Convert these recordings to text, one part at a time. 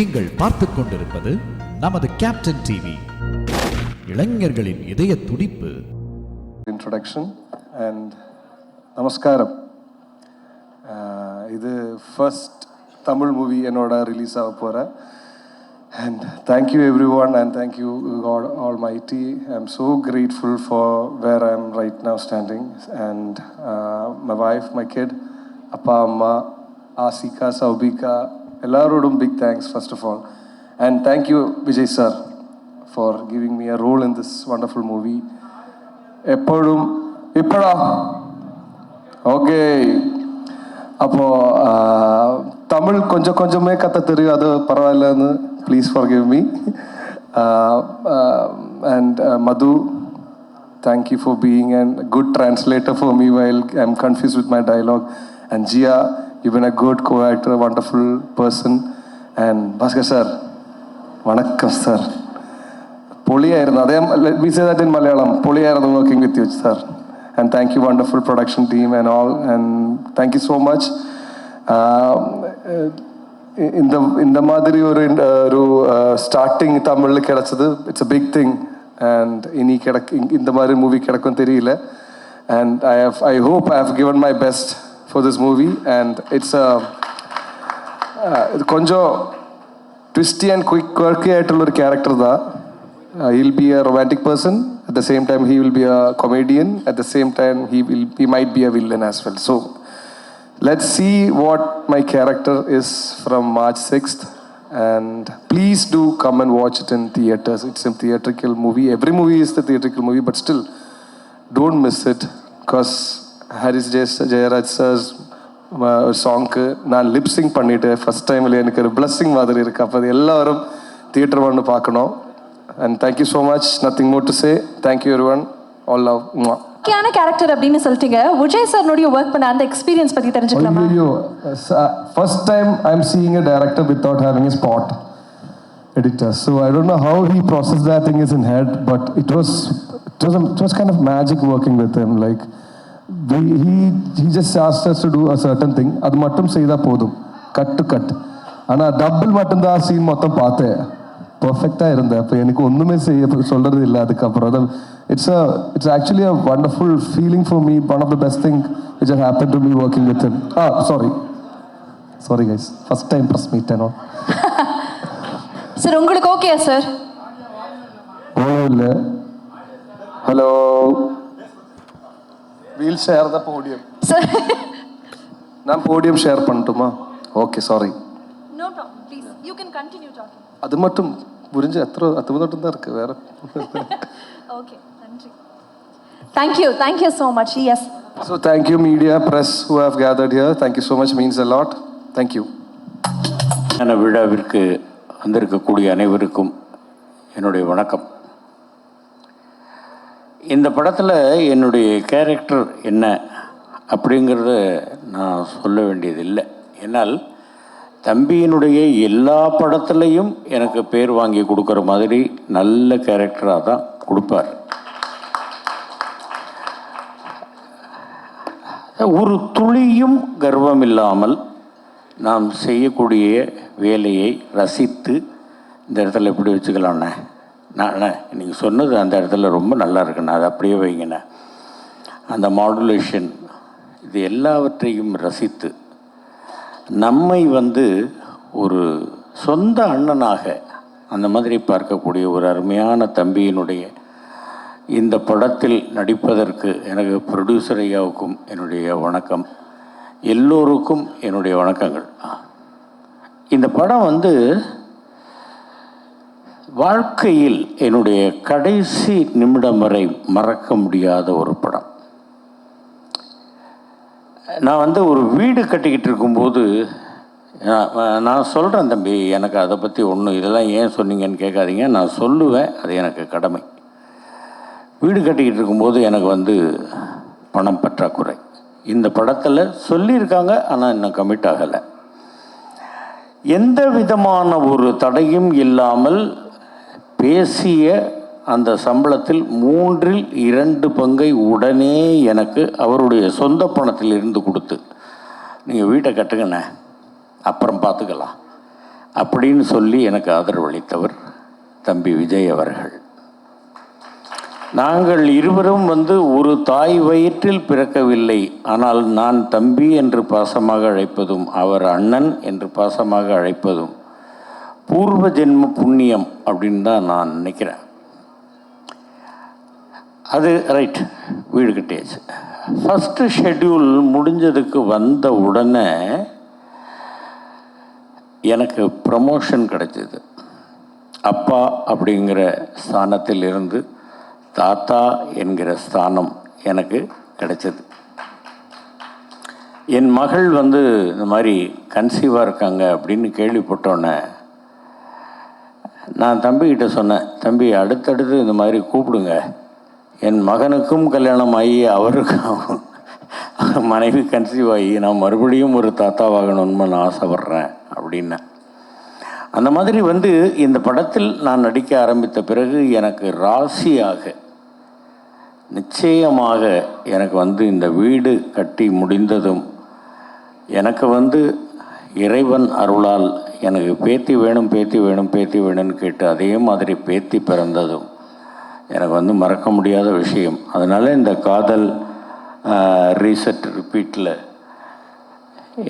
நீங்கள் பார்த்துக் கொண்டிருப்பது நமது கேப்டன் டிவி, இளைஞர்களின் இதய துடிப்பு. Introduction and நமஸ்காரம். இது ஃபர்ஸ்ட் தமிழ் மூவி என்னோட ரிலீஸ் ஆக போகிறேன். And thank you everyone and thank you God Almighty. I'm so grateful for where I am right now standing and my wife, my kid, Appa, Amma, Asika, Saubika, ellarodum big thanks first of all. And thank you Vijay sir for giving me a role in this wonderful movie. எப்பொழுதும் இப்படா okay. அப்போது தமிழ் கொஞ்சம் கொஞ்சமே கற்று தெரியும், அது பரவாயில்லன்னு please forgive me. And Madhu, thank you for being a good translator for me while I'm confused with my dialogue. And Jia, you've been a good co-actor, a wonderful person. And Bhaskar sir, vanakkam sir. Poliyayirunnu adhe, let me say that in Malayalam, poliyayirunnu working with you sir. And thank you wonderful production team and all, and thank you so much. இந்த மாதிரி ஒரு starting தமிழில் கிடச்சது, it's a big thing. And இனி இந்த மாதிரி movie கிடைக்கும் தெரியல. And I hope I have given my best for this movie. And it's இது கொஞ்சம் ட்விஸ்டி அண்ட் குவர்க்கி ஆയിട്ടുള്ള ஒரு கேரக்டர் தான். He'll be a romantic person, at the same time he will be a comedian, at the same time he might be a villain as well. So let's see what my character is from March 6th, and please do come and watch it in theaters. It's a theatrical movie. Every movie is the theatrical movie, but still don't miss it, because Haris Jayaraj sir's song நான் lip Singh பண்ணிட்டேன் first டைமில். எனக்கு ஒரு blessing மாதிரி இருக்குது. அப்போ அது எல்லோரும் தியேட்டர் வந்து பார்க்கணும். And thank you so much. Nothing more to say. Thank you everyone. All love. முக்கியமான கேரக்டர் அப்படின்னு சொல்லிட்டீங்க. விஜய் சார்னுடைய ஒர்க் பண்ண அந்த எக்ஸ்பீரியன்ஸ் பத்தி தெரிஞ்சுக்கலாமா? First time I'm seeing a director without having a spot editor. So I don't know how he processed that thing in head, but it was kind of magic working with him. Like he just asked us to do a certain thing. அது மட்டும் செய்தா போதும், cut to cut. ஆனால் double மட்டும்தான் scene மொத்தம் பார்த்தேன். பர்ஃபெக்டாக இருந்தேன். அப்போ எனக்கு ஒன்றுமே சொல்கிறது இல்லை அதுக்கப்புறம். It's actually a wonderful feeling for me. One of the best thing which has happened to me working with him. Sorry guys, first time press meet and all. Sir உங்களுக்கு ஓகே சார்? இல்லை. Hello, we'll share the podium sir. நான் podium share பண்ணட்டுமா? Okay, sorry. No problem, please you can continue talking. அது மட்டும் புரிஞ்சு அது மட்டும் தான் இருக்குது, வேற. ஓகே, நன்றி. Thank you so much. Yes. So thank you media, press who have gathered here. Thank you so much, means a lot. Thank you. இந்த விழாவிற்கு வந்திருக்கக்கூடிய அனைவருக்கும் என்னுடைய வணக்கம். இந்த படத்தில் என்னுடைய கேரக்டர் என்ன அப்படிங்கிறத நான் சொல்ல வேண்டியதில்லை. என்னால் தம்பியினுடைய எல்லா படத்துலையும் எனக்கு பேர் வாங்கி கொடுக்குற மாதிரி நல்ல கேரக்டராக தான் கொடுப்பார். ஒரு துளியும் கர்வம் இல்லாமல் நாம் செய்யக்கூடிய வேலையை ரசித்து, இந்த இடத்துல எப்படி வச்சுக்கலாண்ணே, நான் நீங்கள் சொன்னது அந்த இடத்துல ரொம்ப நல்லா இருக்குண்ணா, அது அப்படியே வைங்கண்ணே, அந்த மாடுலேஷன், இது எல்லாவற்றையும் ரசித்து நம்மை ஒரு சொந்த அண்ணனாக அந்த மாதிரி பார்க்கக்கூடிய ஒரு அருமையான தம்பியினுடைய இந்த படத்தில் நடிப்பதற்கு எனக்கு ப்ரொடியூசர் ஐயாவுக்கும் என்னுடைய வணக்கம், எல்லோருக்கும் என்னுடைய வணக்கங்கள். இந்த படம் வாழ்க்கையில் என்னுடைய கடைசி நிமிடம் வரை மறக்க முடியாத ஒரு படம். நான் ஒரு வீடு கட்டிக்கிட்டு இருக்கும்போது நான் சொல்கிறேன், தம்பி எனக்கு அதை பற்றி ஒன்றும் இதெல்லாம் ஏன் சொன்னீங்கன்னு கேட்காதீங்க, நான் சொல்லுவேன், அது எனக்கு கடமை. வீடு கட்டிக்கிட்டு இருக்கும்போது எனக்கு பணம் பற்றாக்குறை. இந்த படத்தில் சொல்லியிருக்காங்க, ஆனால் இன்னும் கமிட் ஆகலை. எந்த விதமான ஒரு தடையும் இல்லாமல் பேசிய அந்த சம்பளத்தில் 2/3 பங்கை உடனே எனக்கு அவருடைய சொந்த பணத்தில் இருந்து கொடுத்து, நீங்கள் வீட்டை கட்டுங்கண்ணே, அப்புறம் பார்த்துக்கலாம் அப்படின்னு சொல்லி எனக்கு ஆதரவளித்தவர் தம்பி விஜய் அவர்கள். நாங்கள் இருவரும் ஒரு தாய் வயிற்றில் பிறக்கவில்லை. ஆனால் நான் தம்பி என்று பாசமாக அழைப்பதும் அவர் அண்ணன் என்று பாசமாக அழைப்பதும் பூர்வ ஜென்ம புண்ணியம் அப்படின்னு தான் நான் நினைக்கிறேன். அது ரைட், வீடு கட்டியாச்சு. ஃபஸ்ட்டு ஷெட்யூல் முடிஞ்சதுக்கு வந்த உடனே எனக்கு ப்ரமோஷன் கிடைச்சிது. அப்பா அப்படிங்கிற ஸ்தானத்தில் இருந்து தாத்தா என்கிற ஸ்தானம் எனக்கு கிடைச்சது. என் மகள் இந்த மாதிரி கன்சீவாக இருக்காங்க அப்படின்னு கேள்விப்பட்டோன்னே நான் தம்பிக்கிட்ட சொன்னேன், தம்பி அடுத்தடுத்து இந்த மாதிரி கூப்பிடுங்க, என் மகனுக்கும் கல்யாணம் ஆகி அவருக்கும் மனைவி கன்சீவ் ஆகி நான் மறுபடியும் ஒரு தாத்தாவாகணும்னு நான் ஆசைப்பட்றேன் அப்படின்னேன். அந்த மாதிரி இந்த படத்தில் நான் நடிக்க ஆரம்பித்த பிறகு எனக்கு ராசியாக நிச்சயமாக எனக்கு இந்த வீடு கட்டி முடிந்ததும் எனக்கு இறைவன் அருளால் எனக்கு பேத்தி வேணும் பேத்தி வேணும் பேத்தி வேணும்னு கேட்டு அதே மாதிரி பேத்தி பிறந்ததும் எனக்கு மறக்க முடியாத விஷயம். அதனால் இந்த காதல் ரீசெட் ரிப்பீட்டில்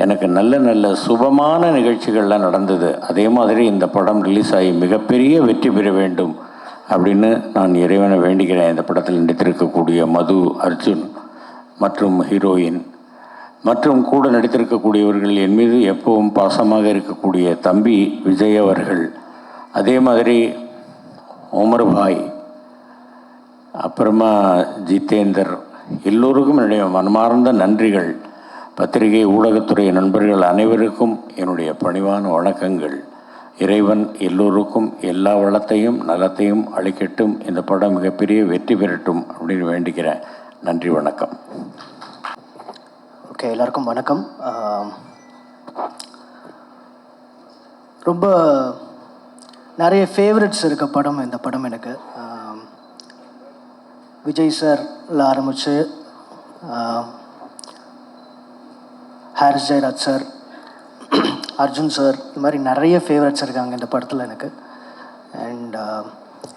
எனக்கு நல்ல நல்ல சுபமான நிகழ்ச்சிகள்லாம் நடந்தது. அதே மாதிரி இந்த படம் ரிலீஸ் ஆகி மிகப்பெரிய வெற்றி பெற வேண்டும் அப்படின்னு நான் இறைவனை வேண்டிக்கிறேன். இந்த படத்தில் நடித்திருக்கக்கூடிய மது, அர்ஜுன் மற்றும் ஹீரோயின் மற்றும் கூட நடித்திருக்கக்கூடியவர்கள், என் மீது எப்பவும் பாசமாக இருக்கக்கூடிய தம்பி விஜய் அவர்கள், அதே மாதிரி உமர் பாய், அப்புறமா ஜிதேந்தர், எல்லோருக்கும் என்னுடைய மனமார்ந்த நன்றிகள். பத்திரிகை ஊடகத்துறை நண்பர்கள் அனைவருக்கும் என்னுடைய பணிவான வணக்கங்கள். இறைவன் எல்லோருக்கும் எல்லா வளத்தையும் நலத்தையும் அளிக்கட்டும். இந்த படம் மிகப்பெரிய வெற்றி பெறட்டும் அப்படின்னு வேண்டிக்கிறேன். நன்றி, வணக்கம். ஓகே, எல்லாருக்கும் வணக்கம். ரொம்ப நிறைய ஃபேவரட்ஸ் இருக்க படம் இந்த படம் எனக்கு. விஜய் சார்ல ஆரம்பித்து ஹாரிஸ் ஜெயராஜ் சார், அர்ஜுன் சார், இது மாதிரி நிறைய ஃபேவரட்ஸ் இருக்காங்க இந்த படத்தில் எனக்கு. அண்ட்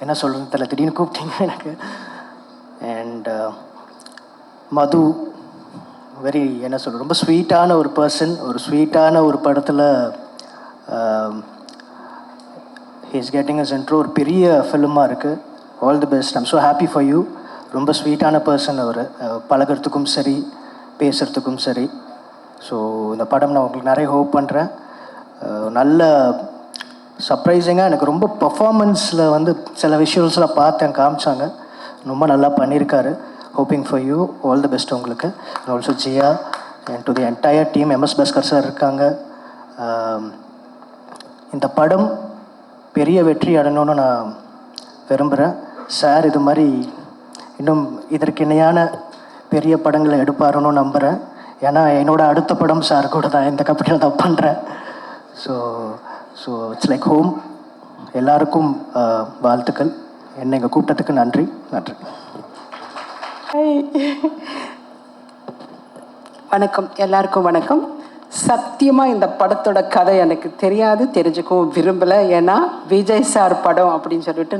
என்ன சொல்கிறதுன்னு தெரியல, திடீர்னு கூப்பிட்டீங்க எனக்கு. அண்ட் மது, வெரி என்ன சொல்கிறது, ரொம்ப ஸ்வீட்டான ஒரு பர்சன், ஒரு ஸ்வீட்டான ஒரு படத்தில் ஹீஸ் கெட்டிங் அஸ் இன்ட்ரோ. ஒரு பெரிய ஃபிலிமாக இருக்குது. All the best. I'm so happy for you. ரொம்ப ஸ்வீட்டான பர்சன் அவர், பழகிறதுக்கும் சரி பேசுகிறதுக்கும் சரி. ஸோ இந்த படம் நான் உங்களுக்கு நிறைய ஹோப் பண்ணுறேன். நல்ல சர்ப்ரைசிங்காக எனக்கு ரொம்ப பர்ஃபார்மன்ஸில் சில விஷுவல்ஸ்லாம் பார்த்தேன், காமிச்சாங்க, ரொம்ப நல்லா பண்ணியிருக்காரு. Hoping for you. All the best உங்களுக்கு. Also Jiya and to the entire team. MS Bhaskar sir இருக்காங்க. இந்த படம் பெரிய வெற்றி அடையணும்னு நான் விரும்புகிறேன். சார் இது மாதிரி இன்னும் இதற்கு இணையான பெரிய படங்களை எடுப்பாருன்னு நம்புகிறேன். ஏன்னா என்னோடய அடுத்த படம் சார் கூட தான் இந்த கம்பெனியில் தான் பண்ணுறேன். So it's like home. எல்லாருக்கும் வாழ்த்துக்கள். என்னை இங்கே கூப்பிட்டதுக்கு நன்றி. வணக்கம், எல்லாருக்கும் வணக்கம். சத்தியமாக இந்த படத்தோட கதை எனக்கு தெரியாது, தெரிஞ்சுக்கவும் விரும்பலை. ஏன்னா விஜய் சார் படம் அப்படின்னு சொல்லிட்டு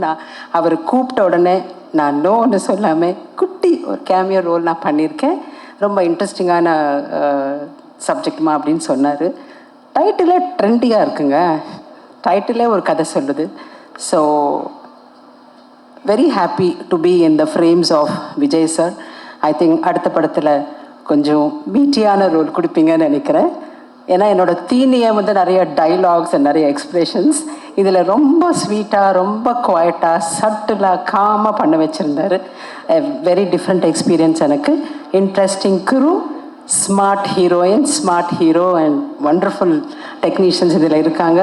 அவர் கூப்பிட்ட உடனே நான் நோன்னு சொல்லாமல் குட்டி ஒரு கேமியோ ரோல் நான் பண்ணியிருக்கேன். ரொம்ப இன்ட்ரெஸ்டிங்கான சப்ஜெக்ட்மா அப்படின்னு சொன்னார். டைட்டிலே ட்ரெண்டியாக இருக்குங்க. டைட்டிலே ஒரு கதை சொல்லுது. So very happy to be in the frames of Vijay sir. I think அடுத்த படத்தில் கொஞ்சம் மீட்டியான ரோல் கொடுப்பீங்கன்னு நினைக்கிறேன். ஏன்னா என்னோடய தீனியை நிறைய டைலாக்ஸ் அண்ட் நிறைய எக்ஸ்ப்ரெஷன்ஸ் இதில் ரொம்ப ஸ்வீட்டாக, ரொம்ப குவாய்ட்டாக, சட்டிலாக, காமாக பண்ண வச்சுருந்தார். வெரி டிஃப்ரெண்ட் எக்ஸ்பீரியன்ஸ் எனக்கு. Interesting Guru, smart heroine, smart hero and wonderful technicians இதில் இருக்காங்க.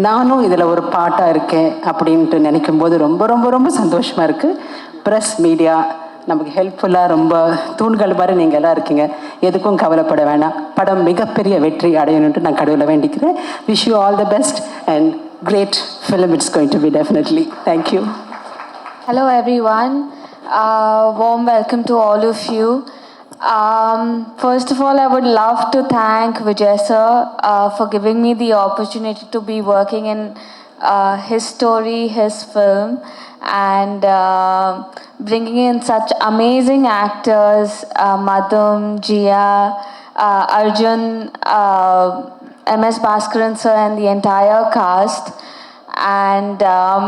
நானும் இதில் ஒரு பாட்டாக இருக்கேன் அப்படின்ட்டு நினைக்கும் போது ரொம்ப ரொம்ப ரொம்ப சந்தோஷமாக இருக்குது. ப்ரெஸ் மீடியா நமக்கு ஹெல்ப்ஃபுல்லாக ரொம்ப தூண்கள் மாதிரி நீங்கள் எல்லாம் இருக்கீங்க. எதுக்கும் கவலைப்பட வேணாம். படம் மிகப்பெரிய வெற்றி அடையணுன்ட்டு நான் கடவுளை வேண்டிக்கிறேன். Wish you all the best and great film it's going to be, definitely. Thank you. Hello everyone. Warm welcome to all of you. First of all, I would love to thank Vijay sir for giving me the opportunity to be working in his story, his film, and bringing in such amazing actors, Madhum, Jia, Arjun, MS Bhaskaran sir, and the entire cast. And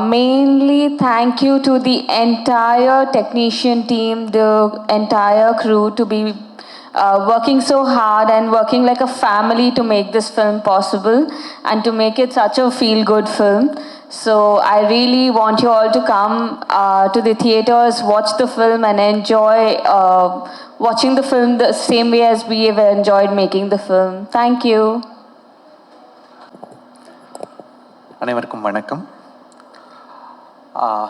mainly thank you to the entire technician team, the entire crew, to be working so hard and working like a family to make this film possible and to make it such a feel-good film. So I really want you all to come to the theaters, watch the film, and enjoy watching the film the same way as we have enjoyed making the film. Thank you. அனைவருக்கும் வணக்கம்.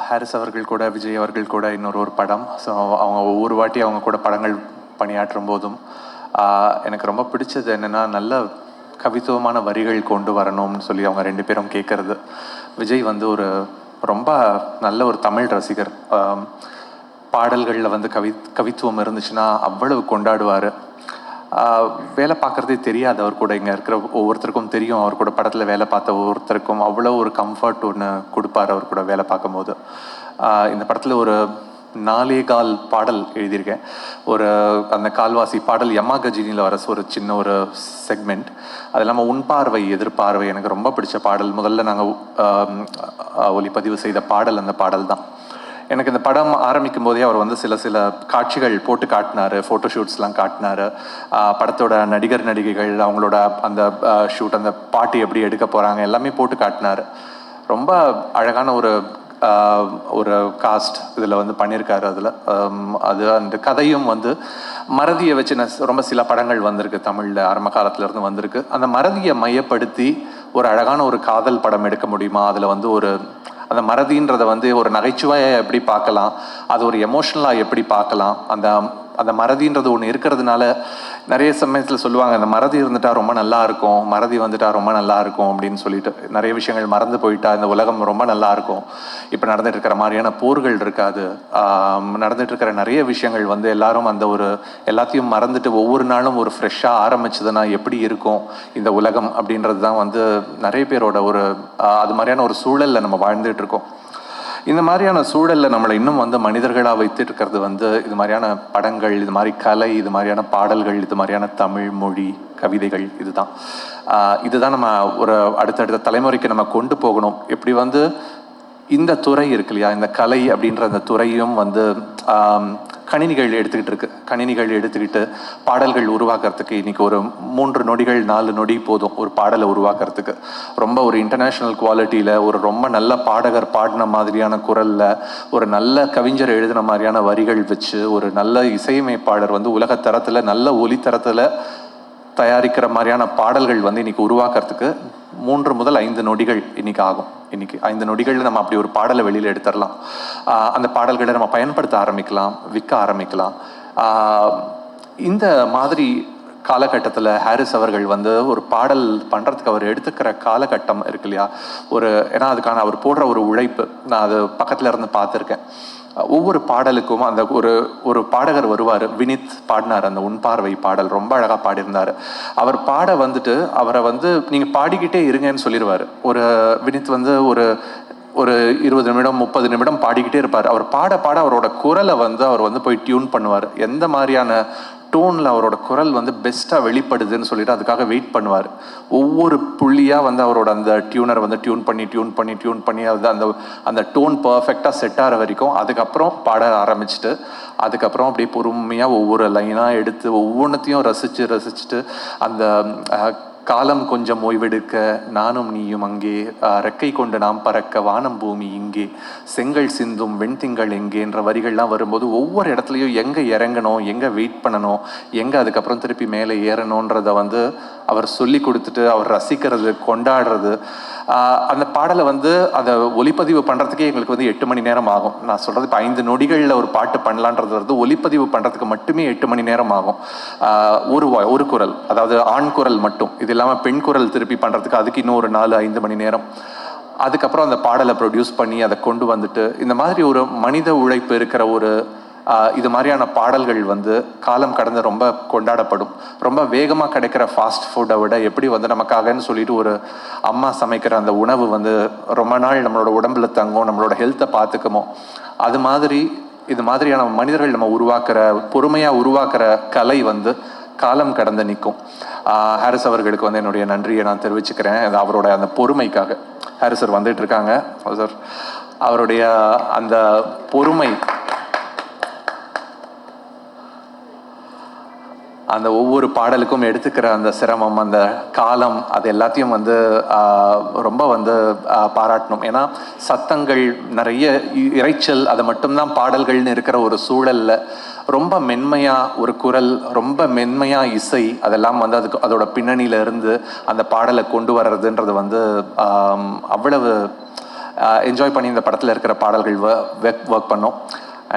Harris அவர்கள் கூட விஜய் அவர்கள் கூட இன்னொரு படம். So அவங்க ஒவ்வொரு வாட்டி அவங்க கூட படங்கள் பணியாற்றும் போதும் எனக்கு ரொம்ப பிடிச்சது என்னென்னா, நல்ல கவித்துவமான வரிகள் கொண்டு வரணும்னு சொல்லி அவங்க ரெண்டு பேரும் கேட்குறது. விஜய் வந்து ஒரு ரொம்ப நல்ல ஒரு தமிழ் ரசிகர். பாடல்களில் வந்து கவித்துவம் இருந்துச்சுன்னா அவ்வளவு கொண்டாடுவார். வேலை பார்க்குறதே தெரியாது அவர் கூட. இங்கே இருக்கிற ஒவ்வொருத்தருக்கும் தெரியும், அவர் கூட படத்தில் வேலை பார்த்த ஒவ்வொருத்தருக்கும் அவ்வளோ ஒரு கம்ஃபர்ட் ஒன்று கொடுப்பார் அவர் கூட வேலை பார்க்கும்போது. இந்த படத்தில் ஒரு 4 பாடல் எழுதியிருக்கேன். ஒரு அந்த கால்வாசி பாடல் யமா கஜினியில் வர ஒரு சின்ன ஒரு செக்மெண்ட். அது இல்லாமல் உன் பார்வை எதிர்பார்வை எனக்கு ரொம்ப பிடிச்ச பாடல். முதல்ல நாங்கள் ஒளிப்பதிவு செய்த பாடல் அந்த பாடல் தான். எனக்கு இந்த படம் ஆரம்பிக்கும் போதே அவர் வந்து சில காட்சிகள் போட்டு காட்டினார், ஃபோட்டோஷூட்ஸ்லாம் காட்டினார். படத்தோட நடிகர் நடிகைகள் அவங்களோட அந்த ஷூட், அந்த பாட்டு எப்படி எடுக்க போகிறாங்க எல்லாமே போட்டு காட்டினார். ரொம்ப அழகான ஒரு காஸ்ட் இதில் வந்து பண்ணியிருக்காரு. அதில் அது அந்த கதையும் வந்து மறதியை வச்சு ரொம்ப சில படங்கள் வந்திருக்கு தமிழில், ஆரம்ப காலத்துலேருந்து வந்திருக்கு. அந்த மறதியை மையப்படுத்தி ஒரு அழகான ஒரு காதல் படம் எடுக்க முடியுமா? அதில் வந்து அந்த மறதின்றதை வந்து ஒரு நகைச்சுவையை எப்படி பார்க்கலாம், அது ஒரு எமோஷ்னலாக எப்படி பார்க்கலாம். அந்த மறதின்றது ஒன்று இருக்கிறதுனால நிறைய சமயத்தில் சொல்லுவாங்க, அந்த மறதி இருந்துட்டா ரொம்ப நல்லா இருக்கும், மறதி வந்துட்டா ரொம்ப நல்லா இருக்கும் அப்படின்னு சொல்லிட்டு. நிறைய விஷயங்கள் மறந்து போயிட்டா இந்த உலகம் ரொம்ப நல்லா இருக்கும். இப்போ நடந்துட்டு இருக்கிற மாதிரியான போர்கள் இருக்காது. நடந்துட்டு இருக்கிற நிறைய விஷயங்கள் வந்து எல்லாரும் அந்த எல்லாத்தையும் மறந்துட்டு ஒவ்வொரு நாளும் ஒரு ஃப்ரெஷ்ஷாக ஆரம்பிச்சதுன்னா எப்படி இருக்கும் இந்த உலகம் அப்படின்றது தான் வந்து நிறைய பேரோட அது மாதிரியான ஒரு சூழலில் நம்ம வாழ்ந்துட்டு இருக்கோம். இந்த மாதிரியான சூழலில் நம்மளை இன்னும் வந்து மனிதர்களாக வைத்துட்டு இருக்கிறது வந்து இது மாதிரியான படங்கள், இது மாதிரி கலை, இது மாதிரியான பாடல்கள், இது மாதிரியான தமிழ் மொழி கவிதைகள். இதுதான் நம்ம ஒரு அடுத்தடுத்த தலைமுறைக்கு நம்ம கொண்டு போகணும். எப்படி வந்து இந்த துறை இருக்கு இல்லையா, இந்த கலை அப்படின்ற அந்த துறையும் வந்து கணினிகள் எடுத்துக்கிட்டு இருக்கு. கணினிகள் எடுத்துக்கிட்டு பாடல்கள் உருவாக்குறதுக்கு இன்னைக்கு ஒரு 3 நொடிகள் 4 நொடி போதும் ஒரு பாடலை உருவாக்குறதுக்கு. ரொம்ப ஒரு இன்டர்நேஷ்னல் குவாலிட்டியில் ஒரு ரொம்ப நல்ல பாடகர் பாடின மாதிரியான குரலில் ஒரு நல்ல கவிஞர் எழுதின மாதிரியான வரிகள் வச்சு ஒரு நல்ல இசையமைப்பாளர் வந்து உலகத்தரத்தில் நல்ல ஒலித்தரத்தில் தயாரிக்கிற மாதிரியான பாடல்கள் வந்து இன்னைக்கு உருவாக்குறதுக்கு 3 முதல் 5 நொடிகள் இன்னைக்கு ஆகும். இன்னைக்கு 5 நொடிகளில் நம்ம அப்படி ஒரு பாடலை வெளியில் எடுத்துடலாம். அந்த பாடல்களை நம்ம பயன்படுத்த ஆரம்பிக்கலாம், விற்க ஆரம்பிக்கலாம். இந்த மாதிரி காலகட்டத்தில் ஹாரிஸ் அவர்கள் வந்து ஒரு பாடல் பண்ணுறதுக்கு அவர் எடுத்துக்கிற காலகட்டம் இருக்கு இல்லையா, ஏன்னா அதுக்கான அவர் போடுற ஒரு உழைப்பு நான் அது பக்கத்தில் இருந்து பார்த்துருக்கேன். ஒவ்வொரு பாடலுக்கும் அந்த ஒரு பாடகர் வருவார். வினித் பாடினார் அந்த உன் பார்வை பாடல், ரொம்ப அழகாக பாடியிருந்தார். அவர் பாட வந்துட்டு அவரை வந்து நீங்கள் பாடிக்கிட்டே இருங்கன்னு சொல்லிடுவார். வினித் வந்து ஒரு 20 நிமிடம் 30 நிமிடம் பாடிக்கிட்டே இருப்பார். அவர் பாட பாட அவரோட குரலை வந்து அவர் வந்து போய் டியூன் பண்ணுவார். எந்த மாதிரியான டோனில் அவரோட குரல் வந்து பெஸ்ட்டாக வெளிப்படுதுன்னு சொல்லிட்டு அதுக்காக வெயிட் பண்ணுவார். ஒவ்வொரு புள்ளியாக வந்து அவரோட அந்த டியூனரை வந்து டியூன் பண்ணி அது அந்த டோன் பர்ஃபெக்டாக செட் ஆகிற வரைக்கும் அதுக்கப்புறம் பாட ஆரம்பிச்சுட்டு அதுக்கப்புறம் அப்படியே பொறுமையாக ஒவ்வொரு லைனாக எடுத்து ஒவ்வொன்றத்தையும் ரசிச்சுட்டு அந்த காலம் கொஞ்சம் ஓய்வெடுக்க நானும் நீயும் அங்கே, ரெக்கை கொண்டு நாம் பறக்க வானம் பூமி இங்கே, செங்கல் சிந்தும் வெண்திங்கள் எங்கேன்ற வரிகள்லாம் வரும்போது ஒவ்வொரு இடத்துலையும் எங்கே இறங்கணும், எங்கே வெயிட் பண்ணணும், எங்கே அதுக்கப்புறம் திருப்பி மேலே ஏறணுன்றதை வந்து அவர் சொல்லி கொடுத்துட்டு அவர் ரசிக்கிறது, கொண்டாடுறது. அந்த பாடலை வந்து அதை ஒலிப்பதிவு பண்ணுறதுக்கே எங்களுக்கு வந்து 8 மணி நேரம் ஆகும். நான் சொல்கிறது இப்போ 5 நொடிகளில் ஒரு பாட்டு பண்ணலான்றது வந்து ஒலிப்பதிவு பண்ணுறதுக்கு மட்டுமே 8 மணி நேரம் ஆகும். ஒரு குரல், அதாவது ஆண் குரல் மட்டும். இது இல்லாமல் பெண் குரல் திருப்பி பண்ணுறதுக்கு அதுக்கு இன்னும் ஒரு 4-5 மணி நேரம். அதுக்கப்புறம் அந்த பாடலை ப்ரொடியூஸ் பண்ணி அதை கொண்டு வந்துட்டு இந்த மாதிரி ஒரு மனித உழைப்பு இருக்கிற இது மாதிரியான பாடல்கள் வந்து காலம் கடந்து ரொம்ப கொண்டாடப்படும். ரொம்ப வேகமாக கிடைக்கிற ஃபாஸ்ட் ஃபுட்டை விட எப்படி வந்து நமக்காகன்னு சொல்லிட்டு ஒரு அம்மா சமைக்கிற அந்த உணவு வந்து ரொம்ப நாள் நம்மளோட உடம்புல தங்கும், நம்மளோட ஹெல்த்தை பார்த்துக்குமோ, அது மாதிரி இது மாதிரியான மனிதர்கள் நம்ம உருவாக்குற, பொறுமையாக உருவாக்குற கலை வந்து காலம் கடந்து நிற்கும். ஹாரிஸ் அவர்களுக்கு வந்து என்னுடைய நன்றியை நான் தெரிவிச்சுக்கிறேன். அது அவரோட அந்த பொறுமைக்காக. ஹாரிஸ் சார் வந்துட்டு இருக்காங்க. சார் அவருடைய அந்த பொறுமை, அந்த ஒவ்வொரு பாடலுக்கும் எடுத்துக்கிற அந்த சிரமம், அந்த காலம், அது எல்லாத்தையும் வந்து ரொம்ப வந்து பாராட்டணும். ஏன்னா சத்தங்கள் நிறைய, இறைச்சல், அது மட்டும்தான் பாடல்கள்னு இருக்கிற ஒரு சூழல்ல ரொம்ப மென்மையாக ஒரு குரல், ரொம்ப மென்மையாக இசை, அதெல்லாம் வந்து அதோட பின்னணியில இருந்து அந்த பாடலை கொண்டு வர்றதுன்றது வந்து அவ்வளவு என்ஜாய் பண்ணி இந்த படத்தில் இருக்கிற பாடல்கள் ஒர்க் பண்ணோம்.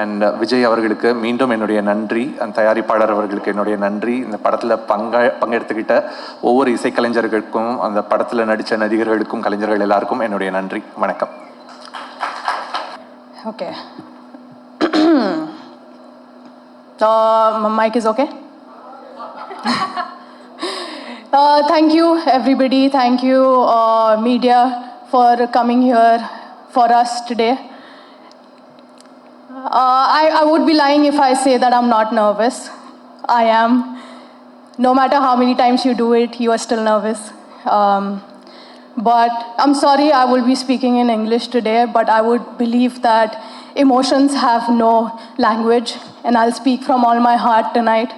அண்ட் விஜய் அவர்களுக்கு மீண்டும் என்னுடைய நன்றி, அந்த தயாரிப்பாளர் அவர்களுக்கு என்னுடைய நன்றி. இந்த படத்தில் பங்கெடுத்துக்கிட்ட ஒவ்வொரு இசைக்கலைஞர்களுக்கும், அந்த படத்தில் நடித்த நடிகர்களுக்கும், கலைஞர்கள் எல்லாருக்கும் என்னுடைய நன்றி. வணக்கம். Okay. My mic is okay? Thank you, everybody. Thank you, media, for coming here for us today. I would be lying if I say that I'm not nervous. I am. No matter how many times you do it, you are still nervous. But I'm sorry I will be speaking in English today, but I would believe that emotions have no language, and I'll speak from all my heart tonight.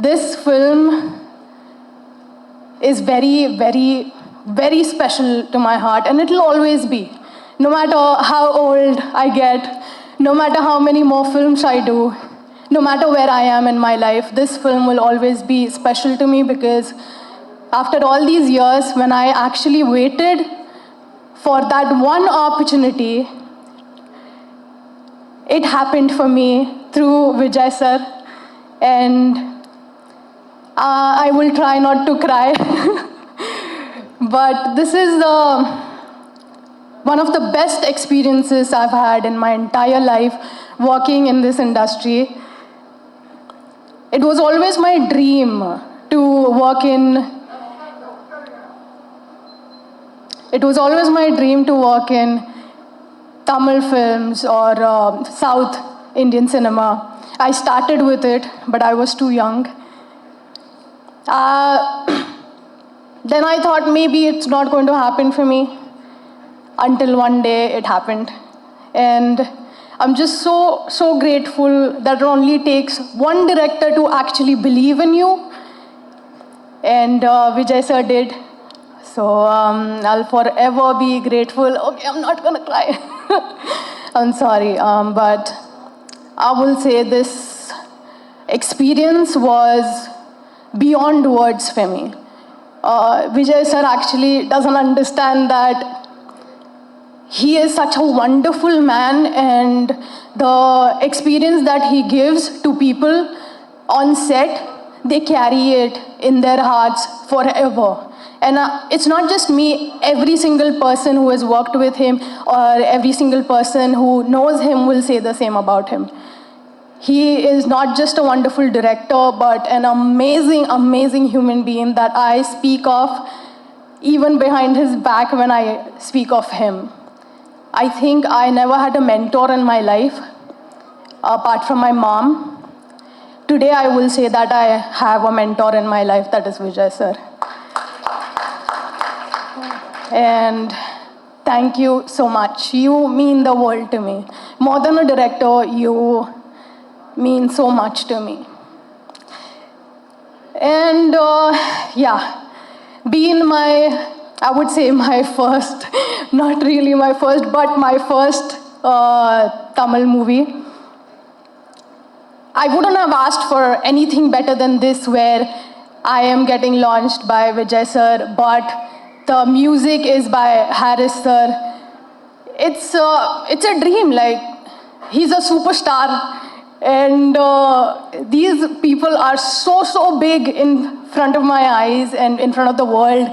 This film is very, very, very special to my heart, and it'll always be. No matter how old I get, no matter how many more films I do, no matter where I am in my life, this film will always be special to me, because after all these years, when I actually waited for that one opportunity, it happened for me through Vijay sir, and I will try not to cry. But this is one of the best experiences I've had in my entire life working in this industry. It was always my dream to work in Tamil films or South Indian cinema. I started with it, but I was too young. Then I thought maybe it's not going to happen for me, until one day it happened. And I'm just so grateful that it only takes one director to actually believe in you, and Vijay sir did. So I'll forever be grateful. Okay, I'm not gonna cry. I'm sorry, but I will say this experience was beyond words for me. Vijay sir actually doesn't understand that he is such a wonderful man, and the experience that he gives to people on set, they carry it in their hearts forever. And it's not just me, every single person who has worked with him or every single person who knows him will say the same about him. He is not just a wonderful director, but an amazing, amazing human being that I speak of even behind his back when I speak of him. I think I never had a mentor in my life, apart from my mom. Today I will say that I have a mentor in my life, that is Vijay sir. And thank you so much. You mean the world to me. More than a director, you mean so much to me. And being I would say my first, not really my first, but my first Tamil movie, I wouldn't have asked for anything better than this, where I am getting launched by Vijay sir, but the music is by Haris sir. It's a dream. Like, he's a superstar, and these people are so big in front of my eyes and in front of the world,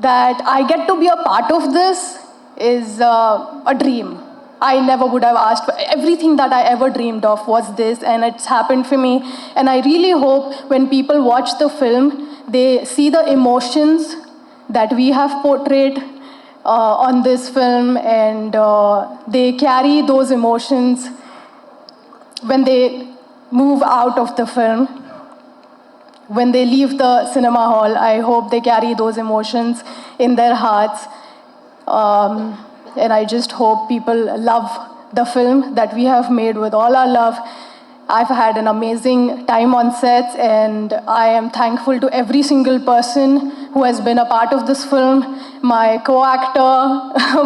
that I get to be a part of this is a dream. I never would have asked for. Everything that I ever dreamed of was this, and it's happened for me. And I really hope when people watch the film, they see the emotions that we have portrayed on this film, and they carry those emotions when they move out of the film. When they leave the cinema hall, I hope they carry those emotions in their hearts. And I just hope people love the film that we have made with all our love. I've had an amazing time on sets, and I am thankful to every single person who has been a part of this film. My co-actor,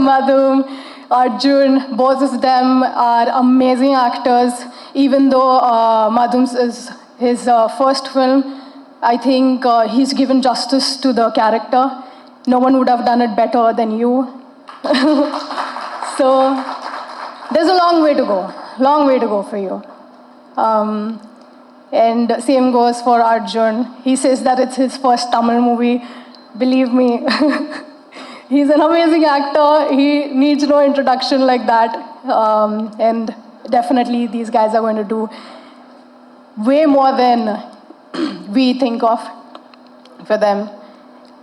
Madhum, Arjun, both of them are amazing actors. Even though Madhum's is his first film, I think he's given justice to the character. No one would have done it better than you. So there's a long way to go for you. And same goes for Arjun. He says that it's his first Tamil movie. Believe me, he's an amazing actor. He needs no introduction like that. And definitely these guys are going to do way more than we think of for them.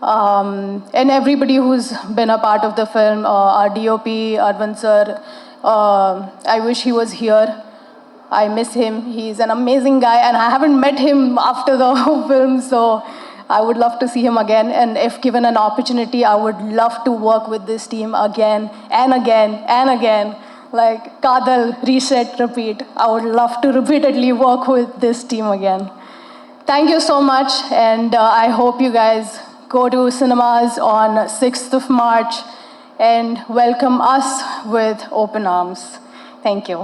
And everybody who's been a part of the film, our DOP, Arvind sir, I wish he was here. I miss him. He's an amazing guy, and I haven't met him after the film, so I would love to see him again. And if given an opportunity, I would love to work with this team again and again and again. Like Kadal, reset, repeat. I would love to repeatedly work with this team again. Thank you so much, and I hope you guys go to cinemas on 6th of March and welcome us with open arms. Thank you.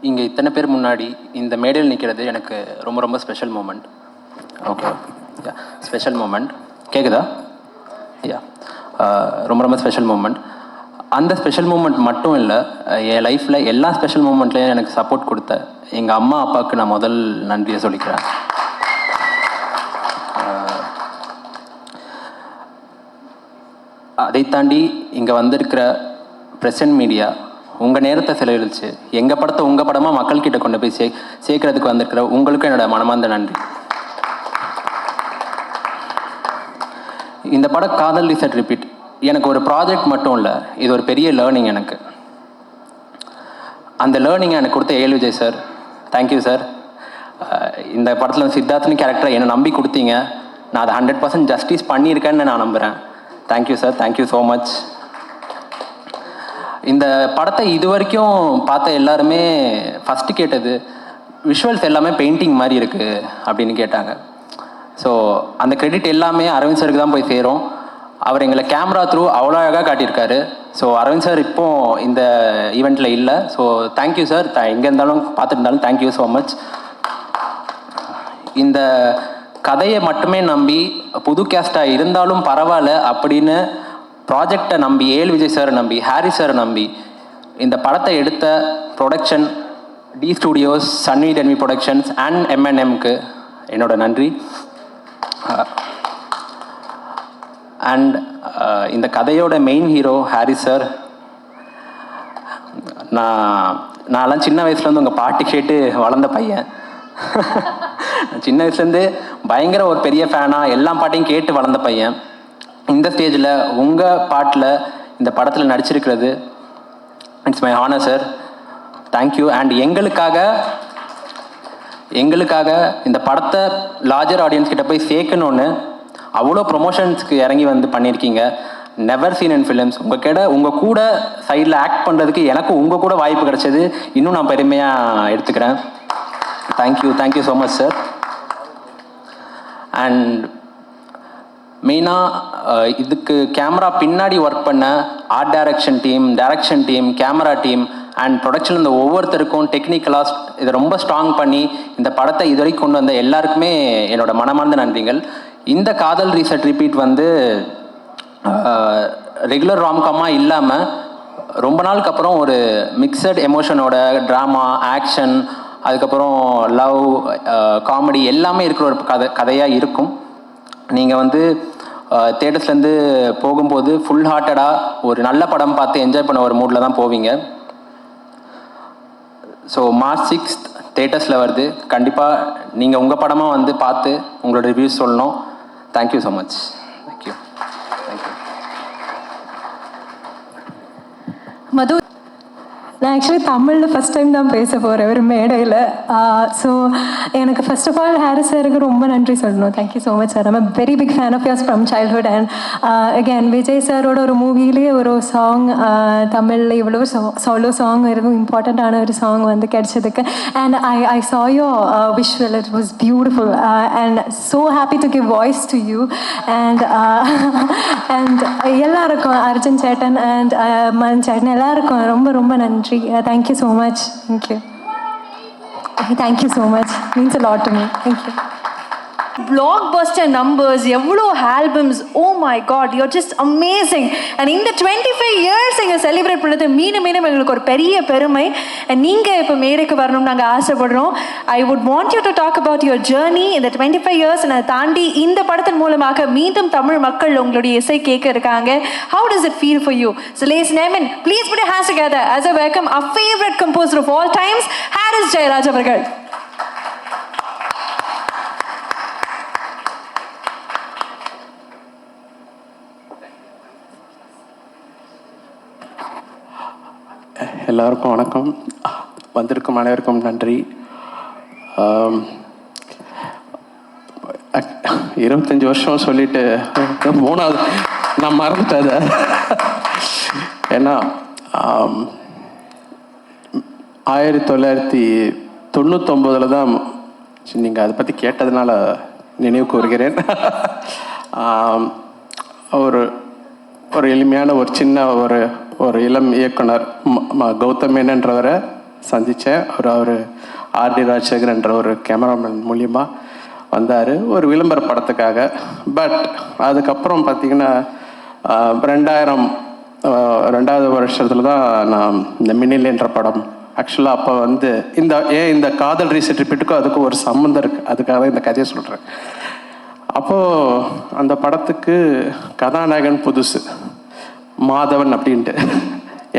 இங்கே இத்தனை பேர் முன்னாடி இந்த மேடையில் நிற்கிறது எனக்கு ரொம்ப ரொம்ப special moment. Okay, special moment. கேட்குதா? யா, ரொம்ப ரொம்ப ஸ்பெஷல் மூமெண்ட். அந்த ஸ்பெஷல் மூமெண்ட் மட்டும் இல்லை, என் லைஃப்பில் எல்லா ஸ்பெஷல் மூமெண்ட்லேயும் எனக்கு சப்போர்ட் கொடுத்த எங்கள் அம்மா அப்பாவுக்கு நான் முதல் நன்றியை சொல்லிக்கிறேன். அதை தாண்டி இங்கே வந்திருக்கிற ப்ரெசன்ட் மீடியா உங்கள் நேரத்தை செலவழித்து எங்கள் படத்தை உங்கள் படமாக மக்கள்கிட்ட கொண்டு போய் சேர்க்கறதுக்கு வந்திருக்கிற உங்களுக்கும் என்னோட மனமார்ந்த நன்றி. இந்த படம் காதல் ரீசெட் ரிப்பீட் எனக்கு ஒரு ப்ராஜெக்ட் மட்டும் இல்லை, இது ஒரு பெரிய லேர்னிங் எனக்கு. அந்த லேர்னிங்கை எனக்கு கொடுத்த ஏல் விஜய் சார், தேங்க்யூ சார். இந்த படத்தில் சித்தார்த்னு கேரக்டரை என்னை நம்பி கொடுத்தீங்க, நான் அதை 100% ஜஸ்டிஸ் பண்ணியிருக்கேன்னு நான் நம்புகிறேன். Thank you sir, thank you so much. இந்த படத்தை இது வரைக்கும் பார்த்த எல்லாருமே ஃபஸ்ட்டு கேட்டது விஷுவல்ஸ் எல்லாமே பெயிண்டிங் மாதிரி இருக்குது அப்படின்னு கேட்டாங்க. ஸோ அந்த கிரெடிட் எல்லாமே அரவிந்த் சாருக்கு தான் போய் சேரும். அவர் எங்களை கேமரா த்ரூ அவ்வளோ அழகாக காட்டியிருக்காரு. ஸோ அரவிந்த் சார் இப்போது இந்த ஈவெண்ட்டில் இல்லை. ஸோ தேங்க்யூ சார், எங்கே இருந்தாலும் பார்த்துட்டு இருந்தாலும் தேங்க்யூ ஸோ மச். இந்த கதையை மட்டுமே நம்பி புது கேஸ்டாக இருந்தாலும் பரவாயில்ல அப்படின்னு ப்ராஜெக்டை நம்பி ஏல் விஜய் சாரை நம்பி ஹாரி சாரை நம்பி இந்த படத்தை எடுத்த ப்ரொடக்ஷன் டி ஸ்டூடியோஸ், சன்வி டென்வி ப்ரொடக்ஷன்ஸ் அண்ட் M&Mக்கு என்னோட நன்றி. அண்ட் இந்த கதையோட மெயின் ஹீரோ ஹாரி சார். நான்லாம் சின்ன வயசுலேருந்து உங்கள் பாட்டு கேட்டு வளர்ந்த பையன். சின்ன வயசுலேருந்து பயங்கர ஒரு பெரிய ஃபேனாக எல்லா பாட்டையும் கேட்டு வளர்ந்த பையன். இந்த ஸ்டேஜில் உங்கள் பாட்டில் இந்த படத்தில் நடிச்சிருக்கிறது it's my honour sir, thank you. And எங்களுக்காக இந்த படத்தை லார்ஜர் ஆடியன்ஸ் கிட்ட போய் சேர்க்கணுன்னு அவ்வளோ ப்ரொமோஷன்ஸ்க்கு இறங்கி வந்து பண்ணியிருக்கீங்க. Never seen in films. உங்கள் கூட சைடில் ஆக்ட் பண்ணுறதுக்கு எனக்கு உங்கள் கூட வாய்ப்பு கிடைச்சது இன்னும் நான் பெருமையாக எடுத்துக்கிறேன். Thank you so much sir. And மெயினாக இதுக்கு கேமரா பின்னாடி ஒர்க் பண்ண art direction team, camera team and production இந்த ஒவ்வொருத்தருக்கும் டெக்னிக்கலாக இதை ரொம்ப ஸ்ட்ராங் பண்ணி இந்த படத்தை இது வரைக்கும் கொண்டு வந்த எல்லாருக்குமே என்னோட மனமார்ந்த நன்றிகள். இந்த காதல் ரீசெட் ரிப்பீட் வந்து ரெகுலர் ராம்காமாக இல்லாமல் ரொம்ப நாளுக்கு அப்புறம் ஒரு மிக்சட் எமோஷனோட ட்ராமா, ஆக்ஷன், அதுக்கப்புறம் லவ், காமெடி எல்லாமே இருக்கிற ஒரு கதையாக இருக்கும். நீங்கள் வந்து தேட்டர்ஸ்லேருந்து போகும்போது ஃபுல் ஹார்ட்டடாக ஒரு நல்ல படம் பார்த்து என்ஜாய் பண்ண ஒரு மூடில் தான் போவீங்க. ஸோ March 6th தேட்டர்ஸில் வருது. கண்டிப்பாக நீங்கள் உங்கள் படமாக வந்து பார்த்து உங்களோட ரிவ்யூஸ் சொல்லணும். Thank you so much. தேங்க்யூ. மது, நான் ஆக்சுவலி தமிழில் ஃபஸ்ட் டைம் தான் பேச போகிறேன் ஒரு மேடையில். ஸோ எனக்கு ஃபர்ஸ்ட் ஆஃப் ஆல் ஹாரிஸ் சாருக்கு ரொம்ப நன்றி சொல்லணும். Thank you so much sir. I'm very big fan of yours from childhood. And again Vijay சாரோட ஒரு மூவிலேயே ஒரு சாங் தமிழில் இவ்வளோ சோலோ சாங் எதுவும் இம்பார்ட்டண்ட்டான ஒரு சாங் வந்து கிடைச்சதுக்கு. And I saw your visual, it was beautiful and so happy to give voice to you. And எல்லாருக்கும் அர்ஜுன் சேட்டன் அண்ட் மன் சேட்டன் எல்லாருக்கும் ரொம்ப ரொம்ப நன்றி. Thank you so much. Thank you so much. Means a lot to me. Thank you. Blockbuster numbers, எவ்வளோ albums, oh my God, you are just amazing. And இந்த 25 years எங்கள் celebrate பண்ணது மீண்டும் மீண்டும் எங்களுக்கு ஒரு பெரிய பெருமை. அண்ட் நீங்கள் இப்போ மேடைக்கு வரணும்னு நாங்கள் ஆசைப்படுறோம். I would want you to talk about your journey இந்த 25 இயர்ஸ். அதை தாண்டி இந்த படத்தின் மூலமாக மீண்டும் தமிழ் மக்கள் உங்களுடைய இசை கேட்க இருக்காங்க. How does it feel for you? So ladies and gentlemen, please put your hands together as I welcome our favorite composer of all times, Haris Jayaraj அவர்கள். எல்லாருக்கும் வணக்கம். வந்திருக்கும் அனைவருக்கும் நன்றி. 25 வருஷம் சொல்லிட்டு 3வது நான் மறந்துட்டேன் அதை. ஏன்னா 1999 தான் நீங்கள் அதை பற்றி கேட்டதுனால நினைவு கூறுகிறேன். ஒரு எளிமையான ஒரு சின்ன ஒரு இளம் இயக்குனர் கௌதம் மேனன்றவரை சந்தித்தேன். அவர் ஆர்டி ராஜசேகர் என்ற ஒரு கேமராமேன் மூலியமாக வந்தார் ஒரு விளம்பர படத்துக்காக. பட் அதுக்கப்புறம் பார்த்திங்கன்னா 2000 வருஷத்தில் தான் நான் இந்த மின்னில் என்ற படம் ஆக்சுவலாக அப்போ வந்து இந்த காதல் ரீசெட் ரிப்பீட்டுக்கும் அதுக்கும் ஒரு சம்மந்தம் இருக்குது. அதுக்காக தான் இந்த கதையை சொல்கிறேன். அப்போது அந்த படத்துக்கு கதாநாயகன் புதுசு மாதவன் அப்படின்ட்டு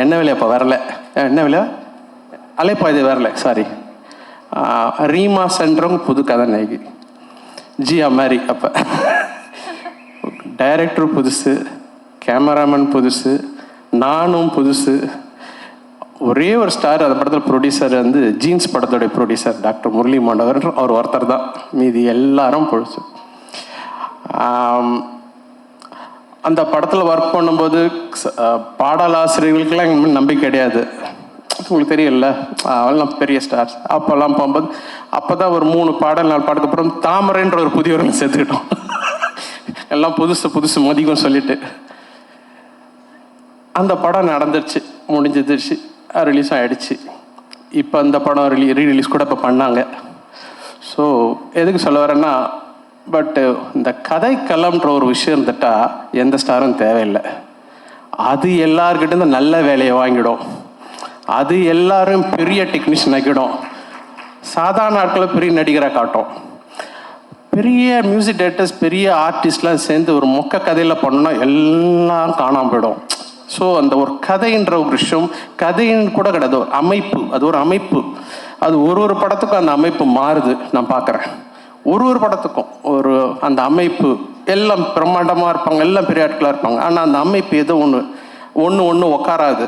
என்ன விலை அப்போ வரல, என்ன விலை அலைப்பாய்து வரல, சாரி ரீமா சென்றவங்க புது கதாநாயகி ஜியா மாதிரி. அப்போ டைரக்டர் புதுசு, கேமராமேன் புதுசு, நானும் புதுசு. ஒரே ஒரு ஸ்டார் அந்த படத்தில் ப்ரொடியூசர் வந்து ஜீன்ஸ் படத்தோடைய ப்ரொடியூசர் டாக்டர் முரளி மாண்டவர், அவர் ஒருத்தர் தான். மீதி எல்லாரும் புதுசு. அந்த படத்தில் ஒர்க் பண்ணும்போது பாடலாசிரியர்களுக்கெல்லாம் எங்களுக்கு நம்பிக்கை கிடையாது. உங்களுக்கு தெரியல, அவெல்லாம் பெரிய ஸ்டார்ஸ். அப்போல்லாம் போகும்போது அப்போ தான் ஒரு 3 பாடல் 4 பாடலுக்கு அப்புறம் தாமரைன்ற ஒரு புதியவர்கள் சேர்த்துக்கிட்டோம். எல்லாம் புதுசு மதிக்கும் சொல்லிட்டு அந்த படம் நடந்துருச்சு, முடிஞ்சிருச்சு, ரிலீஸ் ஆகிடுச்சு. இப்போ அந்த படம் ரீரிலீஸ் கூட இப்போ பண்ணாங்க. ஸோ எதுக்கு சொல்ல வரேன்னா, பட்டு இந்த கதைக்களம்ன்ற ஒரு விஷயம் இருந்துட்டா எந்த ஸ்டாரும் தேவையில்லை. அது எல்லார்கிட்ட நல்ல வேலையை வாங்கிடும், அது எல்லாரும் பெரிய டெக்னீஷியன் ஆக்கிடும், சாதாரண ஆட்களை பெரிய நடிகராக காட்டும். பெரிய மியூசிக் டைரக்டர்ஸ் பெரிய ஆர்டிஸ்ட்லாம் சேர்ந்து ஒரு மொக்க கதையில் பண்ணோன்னா எல்லாம் காணாமல் போயிடும். ஸோ அந்த ஒரு கதைன்ற ஒரு விஷயம், கதைன்னு கூட கிடையாது, ஒரு அமைப்பு. அது ஒரு அமைப்பு. அது ஒரு படத்துக்கும் அந்த அமைப்பு மாறுது. நான் பார்க்குறேன் ஒரு படத்துக்கும் அந்த அமைப்பு. எல்லாம் பிரம்மாண்டமாக இருப்பாங்க, எல்லாம் பெரிய ஆட்களாக இருப்பாங்க, ஆனால் அந்த அமைப்பு ஏதோ ஒன்று உக்காராது.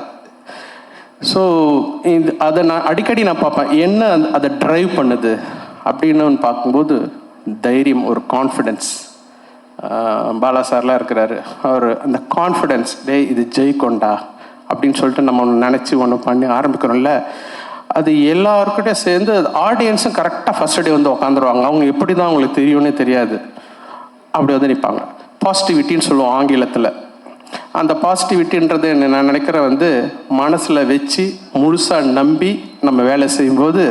ஸோ அதை நான் அடிக்கடி பார்ப்பேன், என்ன அதை ட்ரைவ் பண்ணுது அப்படின்னு பார்க்கும்போது தைரியம், ஒரு கான்ஃபிடென்ஸ். பாலா சார்லாம் இருக்கிறாரு, அவர் அந்த கான்ஃபிடென்ஸ், இது ஜெயிக்கொண்டா அப்படின்னு சொல்லிட்டு நம்ம ஒன்று நினச்சி ஒன்று பண்ணி ஆரம்பிக்கிறோம்ல, அது எல்லாருக்கிட்டே சேர்ந்து ஆடியன்ஸும் கரெக்டாக ஃபர்ஸ்ட் டே வந்து உட்காந்துருவாங்க. அவங்க எப்படி தான் அவங்களுக்கு தெரியும்னே தெரியாது, அப்படி வந்து நிற்பாங்க. பாசிட்டிவிட்டின்னு சொல்லுவோம் ஆங்கிலத்தில். அந்த பாசிட்டிவிட்டின்றது நான் நினைக்கிறேன் வந்து மனசில் வச்சு முழுசாக நம்பி நம்ம வேலை செய்யும்போது,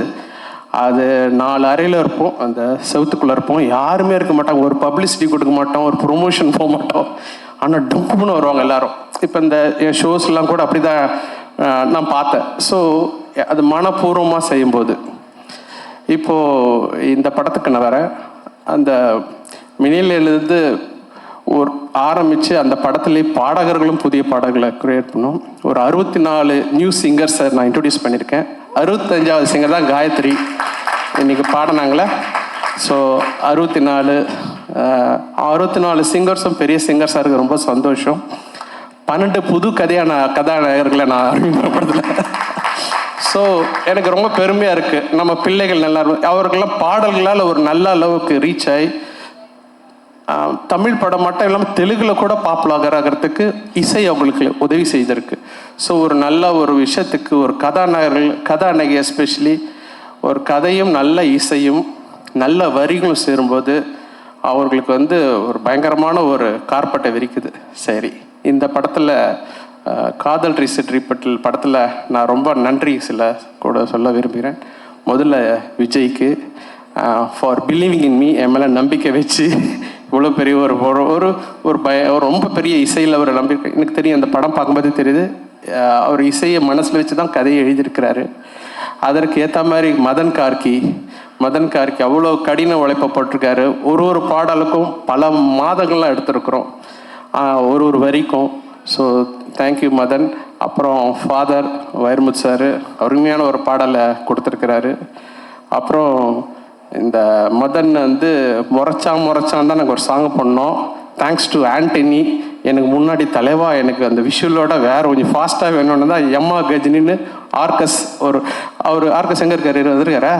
அது 4 அறையில் இருப்போம், அந்த செவத்துக்குள்ளே இருப்போம், யாருமே இருக்க மாட்டாங்க, ஒரு பப்ளிசிட்டி கொடுக்க மாட்டோம், ஒரு ப்ரொமோஷன் போக மாட்டோம், ஆனால் டம்ப்புன்னு வருவாங்க எல்லாரும். இப்போ இந்த ஷோஸ்லாம் கூட அப்படி தான் நான் பார்த்தேன். ஸோ அது மனப்பூர்வமாக செய்யும்போது இப்போது இந்த படத்துக்கு நான் வரேன். அந்த மினிலேருந்து ஒரு ஆரம்பித்து அந்த படத்துலேயே பாடகர்களும் புதிய பாடல்களை க்ரியேட் பண்ணோம். ஒரு 64 நியூ சிங்கர்ஸை நான் இன்ட்ரடியூஸ் பண்ணியிருக்கேன். 65வது சிங்கர் தான் காயத்ரி இன்றைக்கி பாடினாங்களே. ஸோ 64 சிங்கர்ஸும் பெரிய சிங்கர்ஸாக இருக்க ரொம்ப சந்தோஷம். 12 புது கதாநாயகர்களை நான் அறிமுகப்படுத்தலை. ஸோ எனக்கு ரொம்ப பெருமையாக இருக்குது. நம்ம பிள்ளைகள் நல்லா அவர்களெல்லாம் பாடல்களால் ஒரு நல்ல அளவுக்கு ரீச் ஆகி தமிழ் படம் மட்டும் இல்லாமல் தெலுங்கில் கூட பாப்புலர் ஆகிறதுக்கு இசை அவங்களுக்கு உதவி செய்திருக்கு. ஸோ ஒரு நல்ல ஒரு விஷயத்துக்கு ஒரு கதாநாயகி எஸ்பெஷலி ஒரு கதையும் நல்ல இசையும் நல்ல வரிகளும் சேரும்போது அவர்களுக்கு ஒரு பயங்கரமான ஒரு கார்பட்டை விரிக்குது. சரி, இந்த படத்தில் காதல் ரிப்பீட்டல் படத்தில் நான் ரொம்ப நன்றி கூட சொல்ல விரும்புகிறேன். முதல்ல விஜய்க்கு ஃபார் பிலீவிங் இன் மீ, என் மேலே நம்பிக்கை வச்சு இவ்வளோ பெரிய ஒரு ரொம்ப பெரிய இசையில் ஒரு நம்பிக்கை. எனக்கு தெரியும், அந்த படம் பார்க்கும்போது தெரியுது அவர் இசையை மனசில் வச்சு தான் கதையை எழுதியிருக்கிறாரு. அதற்கு ஏற்ற மாதிரி மதன் கார்கி அவ்வளோ கடின உழைப்பப்பட்டிருக்காரு. ஒரு பாடலுக்கும் பல மாதங்கள்லாம் எடுத்திருக்கிறோம், ஒரு வரிக்கும். So thank you Madan. அப்புறம் ஃபாதர் வைரமுத்து சார் அருமையான ஒரு பாடலை கொடுத்துருக்கிறாரு. அப்புறம் இந்த மதன் முறைச்சான் தான் நாங்கள் ஒரு சாங் பண்ணோம். Thanks to Antony. எனக்கு முன்னாடி தலைவா எனக்கு அந்த விஷுவலோட வேறு கொஞ்சம் ஃபாஸ்ட்டாக வேணும்னு தான் எம்மா கஜினின்னு ஆர்கஸ் அவர் ஆர்கஸ் எங்கே இருக்காரு? வந்துருக்காரா?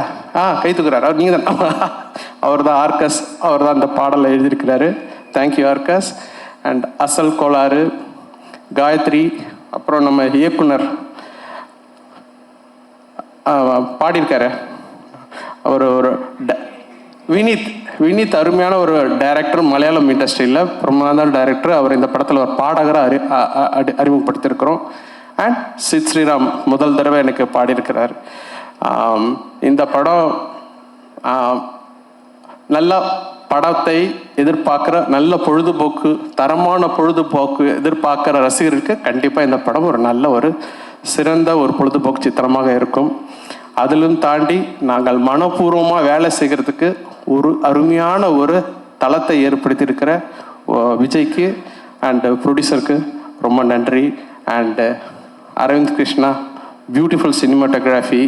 கை தூக்குறாரு. அவர் நீங்கள் தான் அவர் தான் ஆர்கஸ். அவர் தான் அந்த பாடலை எழுதியிருக்கிறாரு. தேங்க்யூ ஆர்கஸ். அண்ட் அசல் கோளாறு, காயத்ரி, அப்புறம் நம்ம இயக்குனர் பாடியிருக்காரு அவர் வினீத் அருமையான ஒரு டைரக்டர், மலையாளம் இண்டஸ்ட்ரியில் பிரமாத டைரக்டர். அவர் இந்த படத்தில் ஒரு பாடகராக அறிமுகப்படுத்தியிருக்கிறோம். அண்ட் சித் ஸ்ரீராம் முதல் தடவை எனக்கு பாடியிருக்கிறார். இந்த படம் நல்ல படத்தை எதிர்பார்க்குற நல்ல பொழுதுபோக்கு, தரமான பொழுதுபோக்கு எதிர்பார்க்குற ரசிகருக்கு கண்டிப்பாக இந்த படம் ஒரு நல்ல ஒரு சிறந்த ஒரு பொழுதுபோக்கு சித்திரமாக இருக்கும். அதிலும் தாண்டி நாங்கள் மனப்பூர்வமாக வேலை செய்கிறதுக்கு ஒரு அருமையான ஒரு தளத்தை ஏற்படுத்தியிருக்கிற விஜய்க்கு அண்டு ப்ரொடியூசருக்கு ரொம்ப நன்றி. And Aravind Krishna, beautiful cinematography.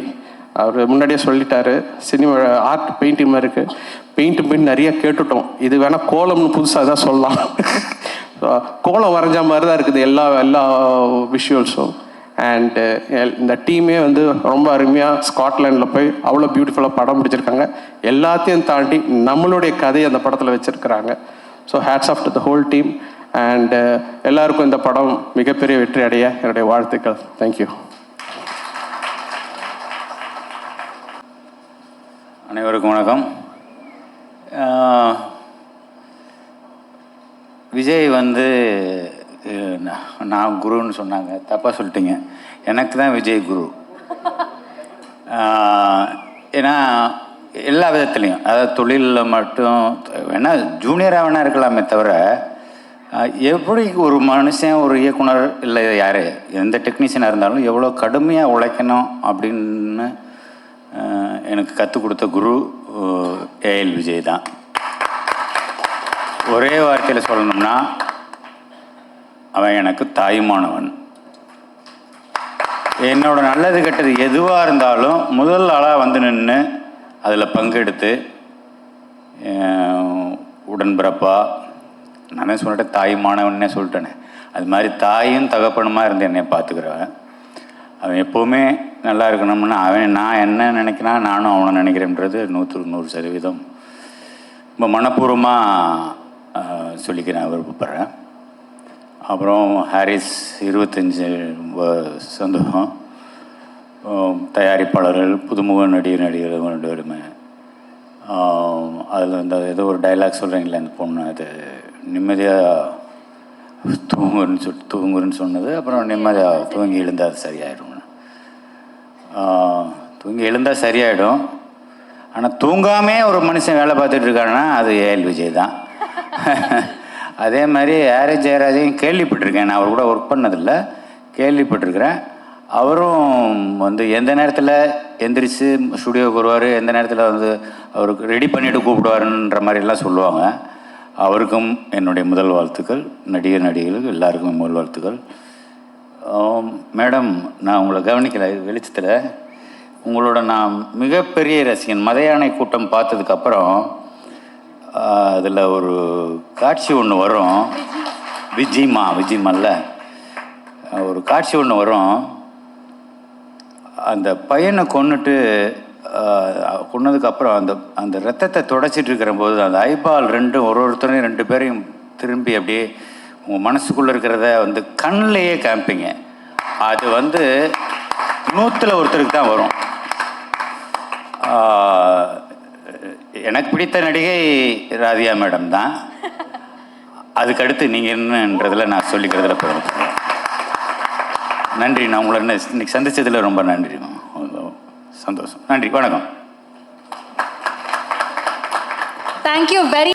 அவர் முன்னாடியே சொல்லிட்டாரு, சினிமா ஆர்ட் பெயிண்டிங் மாதிரி இருக்குது. பெயிண்ட் நிறைய கேட்டுட்டோம். இது வேணால் கோலம்னு புதுசாக தான் சொல்லலாம். கோலம் வரைஞ்ச மாதிரி தான் இருக்குது எல்லா விஷுவல்ஸும். அண்டு இந்த டீமே ரொம்ப அருமையாக ஸ்காட்லாண்டில் போய் அவ்வளோ பியூட்டிஃபுல்லாக படம் பிடிச்சிருக்காங்க. எல்லாத்தையும் தாண்டி நம்மளுடைய கதையை அந்த படத்தில் வச்சுருக்கிறாங்க. So hats off to the whole team. And எல்லாருக்கும் இந்த படம் மிகப்பெரிய வெற்றி அடைய என்னுடைய வாழ்த்துக்கள். தேங்க்யூ. அனைவருக்கும் வணக்கம். விஜய் நான் குருன்னு சொன்னாங்க, தப்பாக சொல்லிட்டீங்க. எனக்கு தான் விஜய் குரு. ஏன்னா எல்லா விதத்துலேயும், அதாவது தொழிலில் மட்டும் வேணா ஜூனியராக வேணா இருக்கலாமே தவிர, எப்படி ஒரு மனுஷன் ஒரு இயக்குனர் இல்லை யார் எந்த டெக்னீஷியனாக இருந்தாலும் எவ்வளோ கடுமையாக உழைக்கணும் அப்படின்னு எனக்கு கற்றுக் கொடுத்த குரு ஏஎல் விஜய் தான். ஒரே வார்த்தையில் சொல்லணும்னா அவன் எனக்கு தாயுமானவன். என்னோட நல்லது கெட்டது எதுவாக இருந்தாலும் முதல் ஆளாக நின்று அதில் பங்கெடுத்து உடன்பிறப்பா, நானே சொல்லிட்டேன் தாயுமானவன்னே சொல்லிட்டேனே, அது மாதிரி தாயும் தகப்பனுமா இருந்து என்னை பார்த்துக்கிறவன். அவன் எப்போவுமே நல்லா இருக்கணும்னா நான் என்ன நினைக்கிறான் நானும் அவனை நினைக்கிறேன்றது 100% ரொம்ப மனப்பூர்வமாக சொல்லிக்கிறேன், விருப்பப்படுறேன். அப்புறம் ஹாரிஸ் 25 சந்தோஷம். தயாரிப்பாளர்கள், புதுமுக நடிகர்கள் 2 பேருமே. அதில் ஏதோ ஒரு டைலாக் சொல்கிறீங்களே, அந்த பொண்ணு அது நிம்மதியாக தூங்குன்னு சொன்னது. அப்புறம் நிம்மதியாக தூங்கி எழுந்தால் அது சரியாயிடும். தூங்கி எழுந்தால் சரியாயிடும். ஆனால் தூங்காமே ஒரு மனுஷன் வேலை பார்த்துட்டு இருக்காருன்னா அது ஏஎல் விஜய் தான். அதே மாதிரி ஆர்எஸ் ஜெயராஜையும் கேள்விப்பட்டிருக்கேன். நான் அவர் கூட ஒர்க் பண்ணதில்லை, கேள்விப்பட்டிருக்கிறேன். அவரும் எந்த நேரத்தில் எந்திரிச்சு ஸ்டுடியோவுக்கு வருவார், எந்த நேரத்தில் வந்து அவருக்கு ரெடி பண்ணிவிட்டு கூப்பிடுவாருன்ற மாதிரிலாம் சொல்லுவாங்க. அவருக்கும் என்னுடைய முதல் வாழ்த்துக்கள். நடிகர்களுக்கு எல்லாருக்கும் முதல் வாழ்த்துக்கள். மேடம், நான் உங்களை கவனிக்கலை வெளிச்சத்தில். உங்களோட நான் மிகப்பெரிய ரசிகன். மதையானை கூட்டம் பார்த்ததுக்கப்புறம் அதில் ஒரு காட்சி ஒன்று வரும். விஜிமால்ல ஒரு காட்சி ஒன்று வரும். அந்த பையனை கொன்னதுக்கப்புறம் அந்த ரத்தத்தை தொடச்சிட்டு இருக்கிற போது அந்த ஐபால் ஒருத்தரையும் 2 பேரையும் திரும்பி அப்படியே உங்கள் மனசுக்குள்ளே இருக்கிறத வந்து கண்ணிலேயே காமிப்பீங்க. அது வந்து 100ல் ஒருத்தருக்கு தான் வரும். எனக்கு பிடித்த நடிகை ராதியா மேடம் தான். அதுக்கடுத்து நீங்கள் என்னன்றதில் நான் சொல்லிக்கிறதுல போகிறேன். நன்றி. நான் உங்களை இன்னைக்கு சந்தித்ததில் ரொம்ப நன்றி. சந்தோஷம். நன்றி. வணக்கம். Thank you very.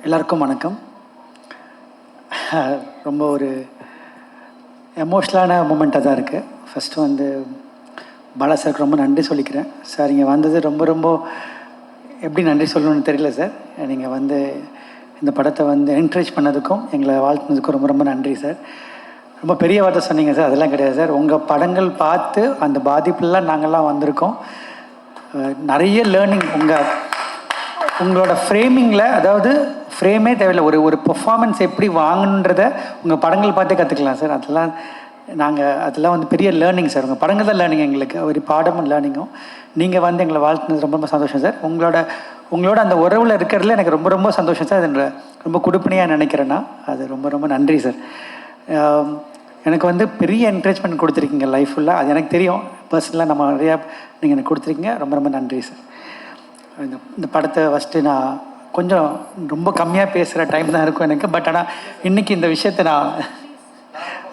எல்லாருக்கும் வணக்கம். ரொம்ப ஒரு எமோஷ்னலான மூமெண்ட்டாக தான் இருக்குது. ஃபஸ்ட்டு வந்து பாலா சாருக்கு ரொம்ப நன்றி சொல்லிக்கிறேன். சார் இங்கே வந்தது ரொம்ப எப்படி நன்றி சொல்லணும்னு தெரியல சார். நீங்கள் வந்து இந்த படத்தை வந்து என்கரேஜ் பண்ணதுக்கும் எங்களை வாழ்த்துனதுக்கும் ரொம்ப நன்றி சார். ரொம்ப பெரிய வார்த்தை சொன்னீங்க சார். அதெல்லாம் கிடையாது சார். உங்கள் படங்கள் பார்த்து அந்த பாதிப்புலாம் நாங்கள்லாம் வந்திருக்கோம். நிறைய லேர்னிங் உங்களோட ஃப்ரேமிங்கில், அதாவது ஃப்ரேமே தேவையில்லை, ஒரு பெர்ஃபார்மன்ஸ் எப்படி வாங்கணுன்றதை உங்கள் படங்கள் பார்த்தே கற்றுக்கலாம் சார். அதெல்லாம் வந்து பெரிய லேர்னிங் சார். உங்கள் படங்கள் தான் லேர்னிங் எங்களுக்கு, ஒரு பாடமும் லேர்னிங்கும். நீங்கள் வந்து எங்களை வாழ்த்துனது ரொம்ப சந்தோஷம் சார். உங்களோட அந்த உறவில் இருக்கிறதுல எனக்கு ரொம்ப சந்தோஷம் சார். அது ரொம்ப கொடுப்பனையாக நினைக்கிறேன்னா அது ரொம்ப நன்றி சார். எனக்கு வந்து பெரிய என்கரேஜ்மெண்ட் கொடுத்துருக்கீங்க லைஃப் ஃபுல்லாக. அது எனக்கு தெரியும். பர்சனலாக நம்ம நிறையா நீங்கள் எனக்கு கொடுத்துருக்கீங்க. ரொம்ப நன்றி சார். இந்த படத்தை ஃபஸ்ட்டு நான் கொஞ்சம் ரொம்ப கம்மியாக பேசுகிற டைம் தான் இருக்கும் எனக்கு. பட் ஆனால் இன்றைக்கி இந்த விஷயத்தை நான்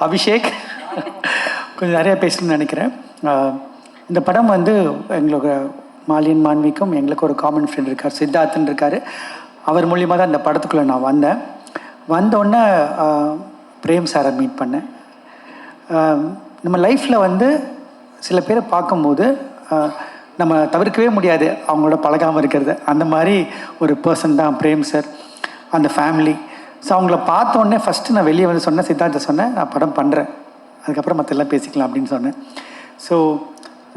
அபிஷேக் கொஞ்சம் நிறையா பேசணும்னு நினைக்கிறேன். இந்த படம் வந்து எங்களுக்கு மாலியன் மான்விக்கும் எங்களுக்கு ஒரு காமன் ஃப்ரெண்ட் இருக்கார், சித்தார்த்துன்னு இருக்கார். அவர் மூலியமாக தான் இந்த படத்துக்குள்ளே நான் வந்தோடனே பிரேம் சாரை மீட் பண்ணேன். நம்ம லைஃப்பில் வந்து சில பேரை பார்க்கும்போது நம்ம தவிர்க்கவே முடியாது அவங்களோட பழகாமல் இருக்கிறது. அந்த மாதிரி ஒரு பர்சன் தான் பிரேம் சார், அந்த ஃபேமிலி. ஸோ அவங்கள பார்த்தோன்னே ஃபஸ்ட்டு நான் வெளியே வந்து சொன்னேன், சித்தார்த்த சொன்னேன், நான் படம் பண்ணுறேன், அதுக்கப்புறம் மற்ற எல்லாம் பேசிக்கலாம் அப்படின்னு சொன்னேன். ஸோ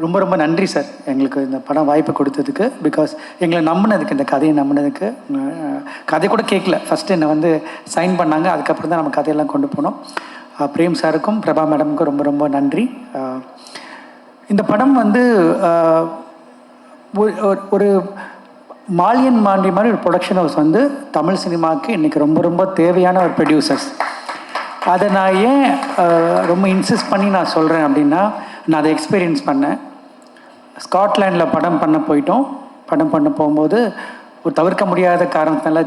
ரொம்ப நன்றி சார் எங்களுக்கு இந்த படம் வாய்ப்பு கொடுத்ததுக்கு. பிகாஸ் எங்களை நம்பினதுக்கு, இந்த கதையை நம்பினதுக்கு. கதை கூட கேட்கல, ஃபஸ்ட்டு என்னை வந்து சைன் பண்ணாங்க, அதுக்கப்புறம் தான் நம்ம கதையெல்லாம் கொண்டு போனோம். பிரேம் சாருக்கும் பிரபா மேடமுக்கும் ரொம்ப நன்றி. இந்த படம் வந்து ஒரு மாலியன் மாண்டி மாதிரி ஒரு ப்ரொடக்ஷன் ஹவுஸ் வந்து தமிழ் சினிமாவுக்கு இன்றைக்கி ரொம்ப தேவையான ஒரு ப்ரொடியூசர்ஸ். அதை நான் ஏன் ரொம்ப இன்சிஸ்ட் பண்ணி நான் சொல்கிறேன் அப்படின்னா, நான் அதை எக்ஸ்பீரியன்ஸ் பண்ணேன். ஸ்காட்லாண்டில் படம் பண்ண போகும்போது ஒரு தவிர்க்க முடியாத காரணத்தினால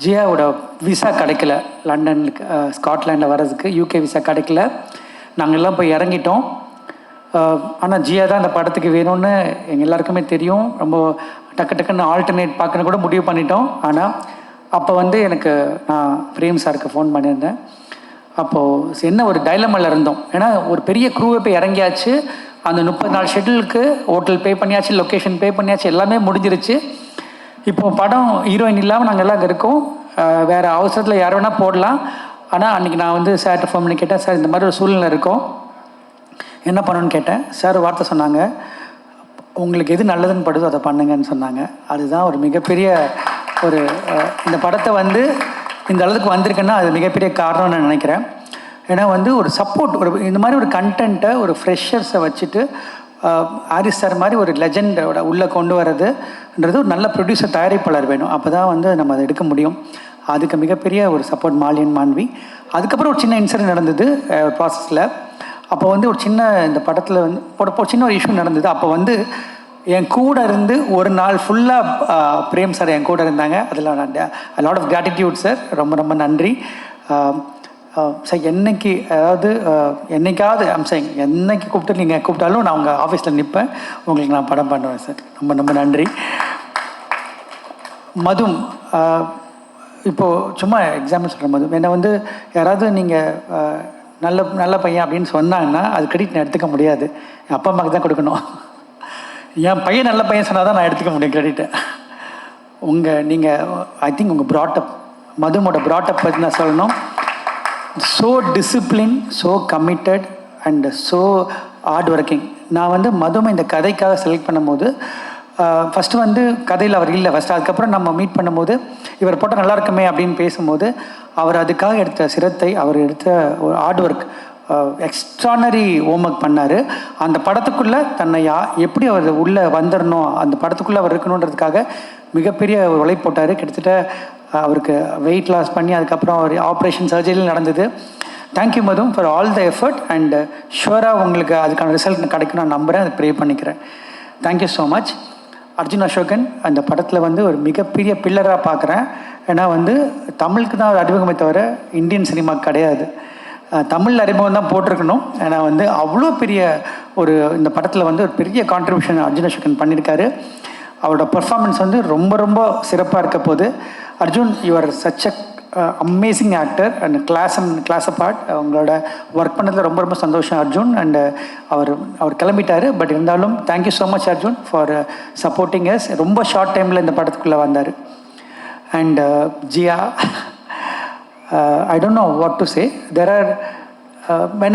ஜியாவோட விசா கிடைக்கல. லண்டனுக்கு ஸ்காட்லாண்டில் வர்றதுக்கு யூகே விசா கிடைக்கல. நாங்கள் எல்லாம் போய் இறங்கிட்டோம். ஆனால் ஜியா தான் அந்த படத்துக்கு வேணும்னு எங்கள் எல்லாருக்குமே தெரியும். ரொம்ப டக்குன்னு ஆல்டர்னேட் பார்க்கணும் கூட முடிவு பண்ணிட்டோம். ஆனால் அப்போ வந்து நான் பிரேம் சாருக்கு ஃபோன் பண்ணியிருந்தேன். அப்போது என்ன ஒரு டைலமாவில் இருந்தோம். ஏன்னா ஒரு பெரிய க்ரூவை போய் இறங்கியாச்சு, அந்த 30 நாள் ஷெட்யூலுக்கு ஹோட்டல் பே பண்ணியாச்சு, லொக்கேஷன் பே பண்ணியாச்சு, எல்லாமே முடிஞ்சிருச்சு. இப்போது படம் ஹீரோயின் இல்லாமல் நாங்கள் எல்லாம் அங்கே இருக்கோம். வேறு அவசரத்தில் யார் வேணால் போடலாம். ஆனால் அன்றைக்கி நான் வந்து சார்கிட்ட ஃபோன் பண்ணி கேட்டேன், சார் இந்த மாதிரி ஒரு சூழ்நிலை இருக்கோம், என்ன பண்ணணும்னு கேட்டேன். சார் வார்த்தை சொன்னாங்க, உங்களுக்கு எது நல்லதுன்னு படுதோ அதை பண்ணுங்கன்னு சொன்னாங்க. அதுதான் ஒரு மிகப்பெரிய இந்த படத்தை வந்து இந்த அளவுக்கு வந்திருக்குன்னா அது மிகப்பெரிய காரணம்னு நான் நினைக்கிறேன். ஏன்னா வந்து ஒரு சப்போர்ட், இந்த மாதிரி ஒரு கண்டென்ட்டை ஒரு ஃப்ரெஷர்ஸை வச்சுட்டு ஹாரிஸ் சார் மாதிரி ஒரு லெஜெண்டோட உள்ளே கொண்டு வர்றதுன்றது ஒரு நல்ல ப்ரொடியூசர், தயாரிப்பாளர் வேணும். அப்போ தான் வந்து நம்ம அதை எடுக்க முடியும். அதுக்கு மிகப்பெரிய ஒரு சப்போர்ட் மாலியன் மாண்வி. அதுக்கப்புறம் ஒரு சின்ன இன்சிடென்ட் நடந்தது ப்ராசஸில். அப்போ வந்து ஒரு சின்ன இந்த படத்தில் வந்து ஒரு சின்ன ஒரு இஷ்யூ நடந்தது. அப்போ வந்து என் கூட இருந்து ஒரு நாள் ஃபுல்லாக பிரேம் சார் என் கூட இருந்தாங்க. அதில் நான் லாட் ஆஃப் கிராட்டிடியூட் சார். ரொம்ப நன்றி சார். என்னைக்காவது என்னைக்கு கூப்பிட்டு நீங்கள் கூப்பிட்டாலும் நான் உங்கள் ஆஃபீஸில் நிற்பேன், உங்களுக்கு நான் படம் பண்ணுவேன் சார். ரொம்ப நன்றி. மதும் இப்போது சும்மா எக்ஸாம்பிள் சொல்கிறேன். மது என்னை வந்து யாராவது நீங்கள் நல்ல பையன் அப்படின்னு சொன்னாங்கன்னா அது கிரெடிட் நான் எடுத்துக்க முடியாது. என் அப்பா அம்மாவுக்கு தான் கொடுக்கணும். என் பையன் நல்ல பையன் சொன்னால் தான் நான் எடுத்துக்க முடியும் கிரெடிட்டை. நீங்கள் ஐ திங்க் உங்கள் ப்ராட்டப், மதுமோட ப்ராட்டப் பற்றி நான் சொல்லணும். So discipline, so committed and so hard working. நான் வந்து மதுமை இந்த கதைக்காக செலக்ட் பண்ணும்போது ஃபஸ்ட்டு வந்து கதையில் அவர் இல்லை ஃபஸ்ட்டு. அதுக்கப்புறம் நம்ம மீட் பண்ணும்போது இவர் போட்டால் நல்லா இருக்குமே அப்படின்னு பேசும்போது அவர் அதுக்காக எடுத்த சிரத்தை, அவர் எடுத்த ஒரு ஹார்ட் ஒர்க், எக்ஸ்ட்ரானரி ஹோம்ஒர்க் பண்ணார். அந்த படத்துக்குள்ளே தன்னை எப்படி அவர் உள்ளே வந்துடணும், அந்த படத்துக்குள்ளே அவர் இருக்கணுன்றதுக்காக மிகப்பெரிய உழைப்பு போட்டார். கிட்டத்தட்ட அவருக்கு வெயிட் லாஸ் பண்ணி அதுக்கப்புறம் ஒரு ஆப்ரேஷன் சர்ஜரியில் நடந்தது. தேங்க்யூ மதும் for all the effort and ஷுவராக உங்களுக்கு அதுக்கான ரிசல்ட் கிடைக்கும் நான் நம்புகிறேன், அது ப்ரே பண்ணிக்கிறேன். Thank you so much. Arjun Ashokan அந்த படத்தில் வந்து ஒரு மிகப்பெரிய பில்லராக பார்க்குறேன். ஏன்னா வந்து தமிழுக்கு தான் ஒரு அறிமுகமே தவிர இந்தியன் சினிமா கிடையாது. தமிழ் அறிமுகம் தான் போட்டிருக்கணும். ஏன்னா வந்து அவ்வளோ பெரிய ஒரு இந்த படத்தில் வந்து ஒரு பெரிய கான்ட்ரிபியூஷன் அர்ஜுன் அசோகன் பண்ணியிருக்காரு. அவரோட பர்ஃபார்மன்ஸ் வந்து ரொம்ப ரொம்ப சிறப்பாக இருக்க போது. Arjun, you are such a amazing actor and class apart. அவங்களோட ஒர்க் பண்ணதில் ரொம்ப ரொம்ப சந்தோஷம் அர்ஜுன். அண்ட் அவர் கிளம்பிட்டார். பட் இருந்தாலும் thank you so much Arjun for supporting us. ரொம்ப ஷார்ட் டைமில் இந்த படத்துக்குள்ளே வந்தார். And Jiya, I don't know what to say. There are when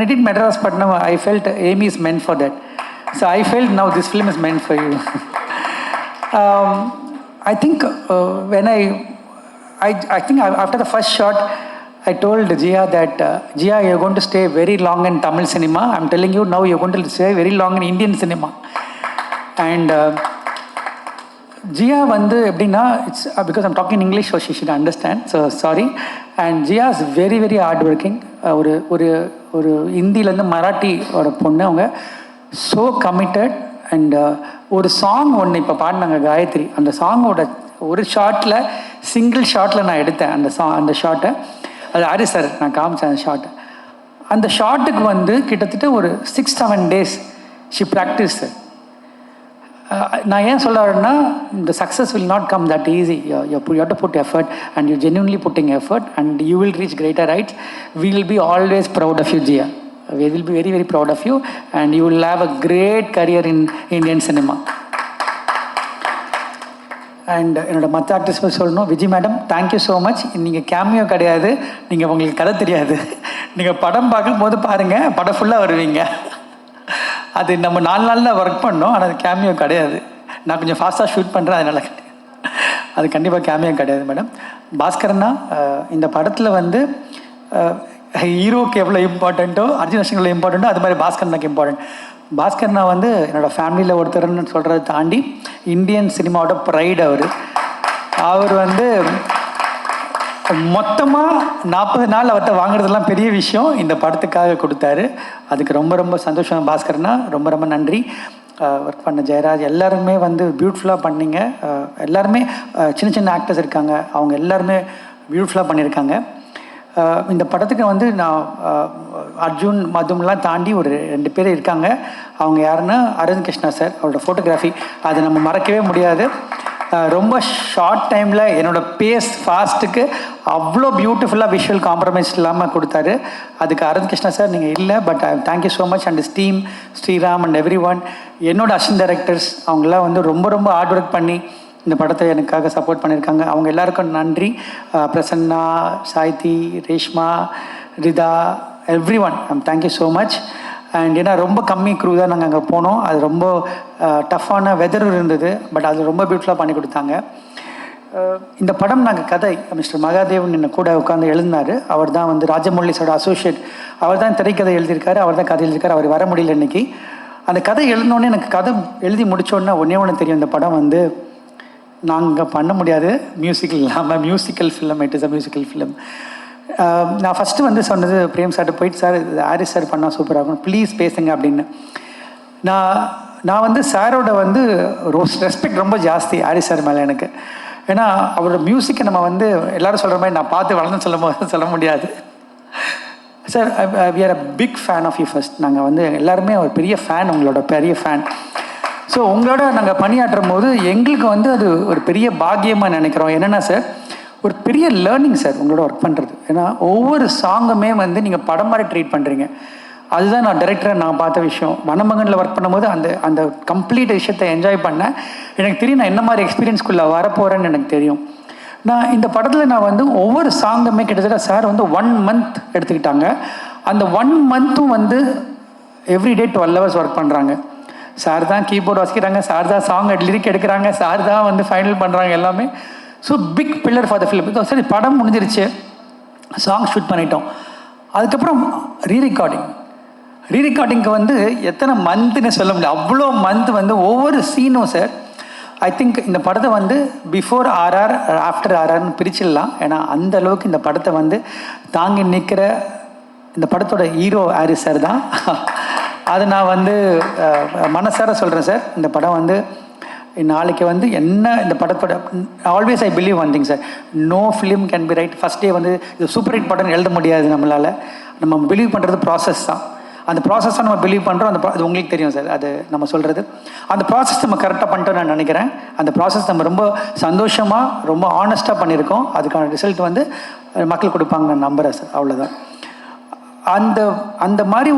I did Madras Patnam, I felt Amy is meant for that. So I felt now this film is meant for you. I think I think after the first shot, I told Jia that Jia, you're going to stay very long in Tamil cinema. I'm telling you now, you're going to stay very long in Indian cinema. And Jia வந்து எப்படின்னா, it's because I'm talking English, so she should understand, so sorry. And Jia is very very hard working. ஒரு ஹிந்திலேருந்து மராட்டியோட பொண்ணு. அவங்க so committed. அண்ட் ஒரு song ஒன்று இப்போ பாடினாங்க காயத்ரி. அந்த சாங்கோட ஒரு ஷார்ட்டில், சிங்கிள் ஷார்ட்டில் நான் எடுத்தேன் அந்த ஷார்ட்டை. அது ஹாரிஸ் சார் நான் காமிச்சேன் அந்த ஷார்ட்டை. அந்த ஷார்ட்டுக்கு வந்து கிட்டத்தட்ட ஒரு 6-7 days ஷி ப்ராக்டிஸ். நான் ஏன் சொல்ல வரேன்னா, இந்த success will not come that easy. You have to put effort and you genuinely putting effort and you will reach greater heights. We will be always proud of you Jia. We will be very very proud of you and you will have a great career in Indian cinema. And என்னோட மற்ற actors போய் சொல்லணும். Vijay madam, thank you so much. நீங்கள் cameo கிடையாது, நீங்கள் உங்களுக்கு கதை தெரியாது. நீங்கள் படம் பார்க்கும்போது பாருங்கள், படம் ஃபுல்லாக வருவீங்க. அது நம்ம 4 நாளில் ஒர்க் பண்ணோம், ஆனால் அது கேமியோ கிடையாது. நான் கொஞ்சம் ஃபாஸ்ட்டாக ஷூட் பண்ணுறேன், அதனால் அது கண்டிப்பாக கேமியோ கிடையாது மேடம். பாஸ்கரன்னா இந்த படத்தில் வந்து ஹீரோக்கு எவ்வளோ இம்பார்ட்டண்ட்டோ, அர்ஜுன் அசோகன் எவ்வளோ இம்பார்ட்டண்ட்டோ, அது மாதிரி பாஸ்கரனுக்கு இம்பார்ட்டன்ட். பாஸ்கரனா வந்து என்னோடய ஃபேமிலியில் ஒருத்தர்னு சொல்கிறத தாண்டி இந்தியன் சினிமாவோட ப்ரைட் அவர் வந்து மொத்தமாக 40 நாள் அவர்கிட்ட வாங்குறதெல்லாம் பெரிய விஷயம். இந்த படத்துக்காக கொடுத்தாரு. அதுக்கு ரொம்ப ரொம்ப சந்தோஷம் பாஸ்கரனா. ரொம்ப ரொம்ப நன்றி. ஒர்க் பண்ண ஜெயராஜ் எல்லாருமே வந்து பியூட்டிஃபுல்லாக பண்ணிங்க. எல்லாருமே சின்ன சின்ன ஆக்டர்ஸ் இருக்காங்க, அவங்க எல்லாருமே பியூட்டிஃபுல்லாக பண்ணியிருக்காங்க. இந்த படத்துக்கு வந்து நான் அர்ஜுன் மதும்லாம் தாண்டி ஒரு 2 பேர் இருக்காங்க. அவங்க யாருன்னா அரவிந்த் கிருஷ்ணா சார், அவரோட ஃபோட்டோகிராஃபி அதை நம்ம மறக்கவே முடியாது. ரொம்ப ஷார்ட் டைமில் என்னோடய பேஸ் ஃபாஸ்ட்டுக்கு அவ்வளோ பியூட்டிஃபுல்லாக விஷுவல் காம்ப்ரமைஸ் இல்லாமல் கொடுத்தாரு. அதுக்கு அரவிந்த் கிருஷ்ணா சார் நீங்கள் இல்லை, but thank you so much. And team Sriram and everyone, என்னோட அசிஸ்டன்ட் டைரக்டர்ஸ், அவங்களாம் வந்து ரொம்ப ரொம்ப ஹார்ட் ஒர்க் பண்ணி இந்த படத்தை எனக்காக சப்போர்ட் பண்ணியிருக்காங்க. அவங்க எல்லாருக்கும் நன்றி. Prasanna, Saithi, Reshma, Rita, everyone, thank you so much. And ஏன்னா ரொம்ப கம்மி க்ரூ தான் நாங்கள் அங்கே போனோம். அது ரொம்ப டஃப்பான வெதர் இருந்தது, பட் அது ரொம்ப பியூட்டிஃபுல்லாக பண்ணி கொடுத்தாங்க. இந்த படம் நாங்கள் கதை மிஸ்டர் மகாதேவன் என்ன கூட உட்காந்து எழுதினார். அவர் தான் வந்து ராஜமௌலிஸோட அசோசியேட். அவர் தான் திரைக்கதை எழுதியிருக்காரு, அவர் தான் கதை எழுதியிருக்காரு. அவர் வர முடியல இன்றைக்கி. அந்த கதை எழுதினோடனே எனக்கு கதை எழுதி முடித்தோடனே ஒன்று தெரியும், இந்த படம் வந்து நாங்கள் பண்ண முடியாது மியூசிக்கல் இல்லாமல். Musical film, it is a musical film. நான் ஃபஸ்ட்டு வந்து சொன்னது பிரேம் சார்ட்டு போயிட்டு, சார் ஹாரிஸ் சார் பண்ணால் சூப்பராக இருக்கும், ப்ளீஸ் பேசுங்க அப்படின்னு. நான் வந்து சாரோட வந்து ரெஸ்பெக்ட் ரொம்ப ஜாஸ்தி ஹாரிஸ் சார் மேலே எனக்கு. ஏன்னா அவரோட மியூசிக்கை நம்ம வந்து எல்லோரும் சொல்கிற மாதிரி நான் பார்த்து வளர்ந்து சொல்ல முடியாது. Sir, we are a big fan of you. First நாங்கள் வந்து எல்லாருமே ஒரு பெரிய ஃபேன், உங்களோட பெரிய ஃபேன். ஸோ உங்களோட நாங்கள் பணியாற்றும் போது எங்களுக்கு வந்து அது ஒரு பெரிய பாக்கியமாக நினைக்கிறோம். என்னென்னா சார், ஒரு பெரிய லேர்னிங் சார் உங்களோட ஒர்க் பண்ணுறது. ஏன்னா ஒவ்வொரு சாங்குமே வந்து நீங்கள் படம் மாதிரி ட்ரீட் பண்ணுறீங்க. அதுதான் நான் டைரக்டராக நான் பார்த்த விஷயம். வனமகனில் ஒர்க் பண்ணும்போது அந்த கம்ப்ளீட் விஷயத்தை என்ஜாய் பண்ணேன். எனக்கு தெரியும் நான் என்ன மாதிரி எக்ஸ்பீரியன்ஸ்குள்ளே வரப்போகிறேன்னு எனக்கு தெரியும். நான் இந்த படத்தில் நான் வந்து ஒவ்வொரு சாங்குமே கிட்டத்தட்ட சார் வந்து 1 month எடுத்துக்கிட்டாங்க. அந்த 1 monthம் வந்து எவ்ரிடே 12 hours ஒர்க் பண்ணுறாங்க. சார் தான் கீபோர்டு வாசிக்கிறாங்க, சார் தான் சாங் லிரிக் எடுக்கிறாங்க, சார் தான் வந்து ஃபைனல் பண்ணுறாங்க எல்லாமே. So big pillar for the film. இப்போ சரி படம் முடிஞ்சிருச்சு, சாங் ஷூட் பண்ணிட்டோம். அதுக்கப்புறம் ரீரெக்கார்டிங்க்கு வந்து எத்தனை மந்த்துன்னு சொல்ல முடியாது, அவ்வளோ மந்த் வந்து ஒவ்வொரு சீனும் சார். ஐ திங்க் இந்த படத்தை வந்து பிஃபோர் ஆர்ஆர் ஆஃப்டர் ஆர்ஆர்னு பிரிச்சிடலாம். ஏன்னா அந்த அளவுக்கு இந்த படத்தை வந்து தாங்கி நிற்கிற இந்த படத்தோட ஹீரோ ஹாரிஸ் சார் தான். அது நான் வந்து மனசார சொல்கிறேன் சார். இந்த படம் வந்து நாளைக்கு வந்து என்ன இந்த படத்தோட always I believe one thing sir, no film can be right first day வந்து இது சூப்பர் ஹிட் படம்னு எழுத முடியாது நம்மளால். நம்ம பிலீவ் பண்ணுறது ப்ராசஸ் தான். அந்த ப்ராசஸ் தான் நம்ம பிலீவ் பண்ணுறோம். அது உங்களுக்கு தெரியும் சார், அது நம்ம சொல்கிறது. அந்த ப்ராசஸ் நம்ம கரெக்டாக பண்ணிட்டோம் நான் நினைக்கிறேன். அந்த ப்ராசஸ் நம்ம ரொம்ப சந்தோஷமாக ரொம்ப ஆனஸ்ட்டாக பண்ணியிருக்கோம். அதுக்கான ரிசல்ட் வந்து மக்கள் கொடுப்பாங்க நான் நம்புகிறேன் சார். அவ்வளோதான். அந்த மாதிரி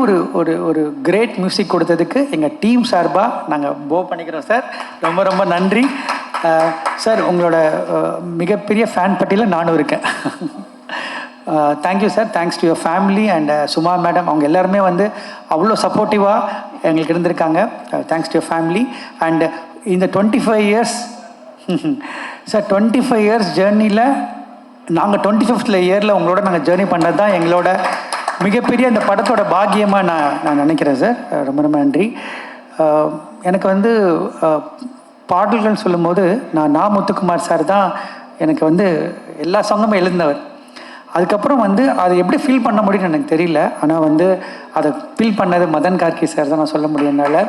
ஒரு கிரேட் மியூசிக் கொடுத்ததுக்கு எங்கள் டீம் சார்பாக நாங்கள் போ பண்ணிக்கிறோம் சார். ரொம்ப ரொம்ப நன்றி சார். உங்களோட மிகப்பெரிய ஃபேன் பட்டியலில் நானும் இருக்கேன். Thank you sir. Thanks to your family and Suma madam. அவங்க எல்லாருமே வந்து அவ்வளோ சப்போர்ட்டிவாக எங்களுக்கு இருந்திருக்காங்க. Thanks to your family. And இந்த 25 years சார், 25 years ஜேர்னியில் நாங்கள் 25th இயரில் உங்களோட நாங்கள் ஜேர்னி பண்ணது தான் எங்களோட மிகப்பெரிய அந்த படத்தோட பாக்கியமாக நான் நினைக்கிறேன் சார். ரொம்ப ரொம்ப நன்றி. எனக்கு வந்து பாடல்கள் சொல்லும்போது நான் முத்துக்குமார் சார் தான் எனக்கு வந்து எல்லா சாங்குமே எழுந்தவர். அதுக்கப்புறம் வந்து அதை எப்படி ஃபீல் பண்ண முடியும்னு எனக்கு தெரியல. ஆனால் வந்து அதை ஃபீல் பண்ணது மதன் கார்கி சார் தான் நான் சொல்ல முடியும்னால.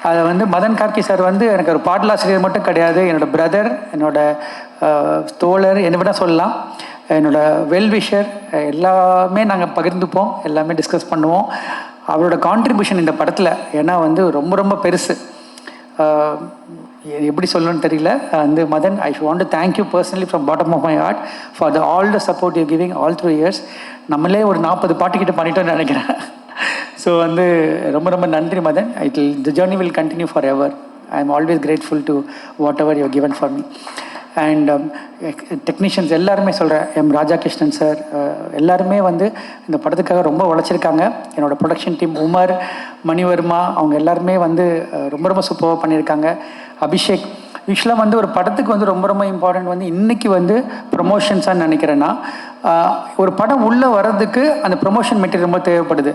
அதை வந்து மதன் கார்கி சார் வந்து எனக்கு ஒரு பாடலாசிரியர் மட்டும் கிடையாது, என்னோடய பிரதர், என்னோடய தோழர், என்ன விட சொல்லலாம், என்னோடய வெல்விஷர். எல்லாமே நாங்கள் பகிர்ந்துப்போம், எல்லாமே டிஸ்கஸ் பண்ணுவோம். அவரோட கான்ட்ரிபியூஷன் இந்த படத்தில் ஏன்னா வந்து ரொம்ப ரொம்ப பெருசு. எப்படி சொல்லணும்னு தெரியல. வந்து Madan, I want to thank you personally from bottom of my heart for all the support you giving all through years. நம்மளே ஒரு 40 பாட்டுக்கிட்ட பண்ணிட்டோன்னு நினைக்கிறேன். ஸோ வந்து ரொம்ப ரொம்ப நன்றி Madan. The journey will continue forever. I am always grateful to whatever you given for me. And technicians எல்லாருமே சொல்கிறேன், M Rajakrishnan sir எல்லாருமே வந்து இந்த படத்துக்காக ரொம்ப உழைச்சிருக்காங்க. என்னோடய ப்ரொடக்ஷன் டீம் உமர், மணிவர்மா, அவங்க எல்லாருமே வந்து ரொம்ப ரொம்ப சூப்பராக பண்ணியிருக்காங்க. அபிஷேக். யூஸ்வலாக வந்து ஒரு படத்துக்கு வந்து ரொம்ப ரொம்ப இம்பார்ட்டன்ட் வந்து இன்றைக்கி வந்து ப்ரொமோஷன்ஸான்னு நினைக்கிறேன்னா, ஒரு படம் உள்ளே வர்றதுக்கு அந்த ப்ரொமோஷன் மெட்டீரியல் ரொம்ப தேவைப்படுது.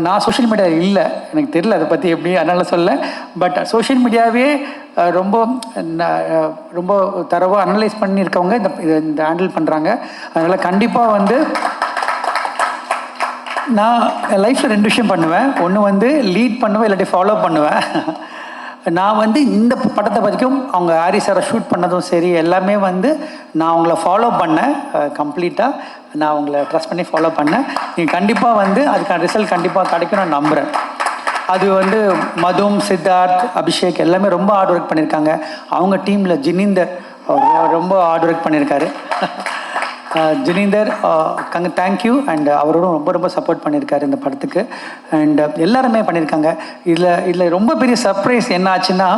நான் சோஷியல் மீடியா இல்லை, எனக்கு தெரியல அதை பற்றி எப்படி, அதனால் சொல்ல. பட் சோஷியல் மீடியாவே ரொம்ப ரொம்ப தரவாக அனலைஸ் பண்ணியிருக்கவங்க இந்த ஹேண்டில் பண்ணுறாங்க. அதனால் கண்டிப்பாக வந்து நான் லைஃப்பில் 2 விஷயம் பண்ணுவேன். ஒன்று வந்து லீட் பண்ணுவேன், இல்லாட்டி ஃபாலோ பண்ணுவேன். நான் வந்து இந்த படத்தை பற்றிக்கும் அவங்க ஹாரிஸ் சாரை ஷூட் பண்ணதும் சரி எல்லாமே வந்து நான் அவங்கள ஃபாலோ பண்ணேன். கம்ப்ளீட்டாக நான் அவங்கள ட்ரஸ்ட் பண்ணி ஃபாலோ பண்ணேன். நீங்கள் கண்டிப்பாக வந்து அதுக்கான ரிசல்ட் கண்டிப்பாக கிடைக்கும் நான் நம்புகிறேன். அது வந்து மதும், சித்தார்த், அபிஷேக் எல்லாமே ரொம்ப ஹார்ட் ஒர்க் பண்ணியிருக்காங்க. அவங்க டீமில் ஜினீந்தர் ரொம்ப ஹார்ட் ஒர்க் பண்ணியிருக்காரு. ஜினீந்தர் தேங்க்யூ. அண்ட் அவரோடும் ரொம்ப ரொம்ப சப்போர்ட் பண்ணியிருக்காரு இந்த படத்துக்கு. அண்ட் எல்லாருமே பண்ணியிருக்காங்க. இதில் ரொம்ப பெரிய சர்ப்ரைஸ் என்ன ஆச்சுன்னா,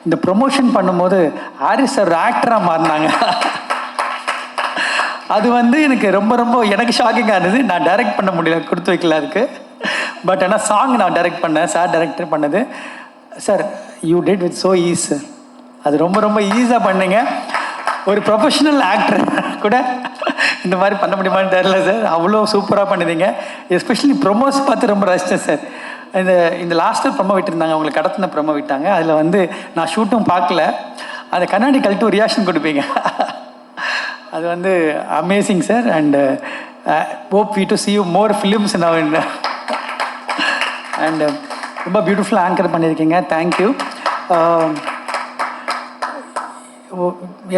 இந்த ப்ரொமோஷன் பண்ணும்போது ஹாரிஸ் சார் ஆக்டராக மாறினாங்க. அது வந்து எனக்கு ரொம்ப ரொம்ப எனக்கு ஷாக்கிங்காக இருந்தது. நான் டைரக்ட் பண்ண முடியல, கொடுத்து வைக்கல அதுக்கு. பட் ஆனால் சாங் நான் டைரக்ட் பண்ணேன், சார் டைரக்டர் பண்ணது. Sir you did with so easy sir. அது ரொம்ப ரொம்ப ஈஸியாக பண்ணீங்க. ஒரு ப்ரொஃபஷனல் ஆக்டர் கூட இந்த மாதிரி பண்ண முடியுமான்னு தெரியல சார். அவ்வளோ சூப்பராக பண்ணிட்டீங்க. எஸ்பெஷலி ப்ரொமோஸ் பார்த்து ரொம்ப ரசித்தேன் சார். இந்த லாஸ்ட்டில் ப்ரொமோ விட்டுருந்தாங்க, அவங்களை கடத்தின ப்ரொமோ விட்டாங்க. அதில் வந்து நான் ஷூட்டும் பார்க்கல, அந்த கண்ணாடி கழட்டு ஒரு ரியாக்ஷன் கொடுப்பீங்க. அது வந்து amazing sir. And hope we to see you more films now. And ரொம்ப பியூட்டிஃபுல்லாக ஆங்கர் பண்ணியிருக்கீங்க. தேங்க்யூ.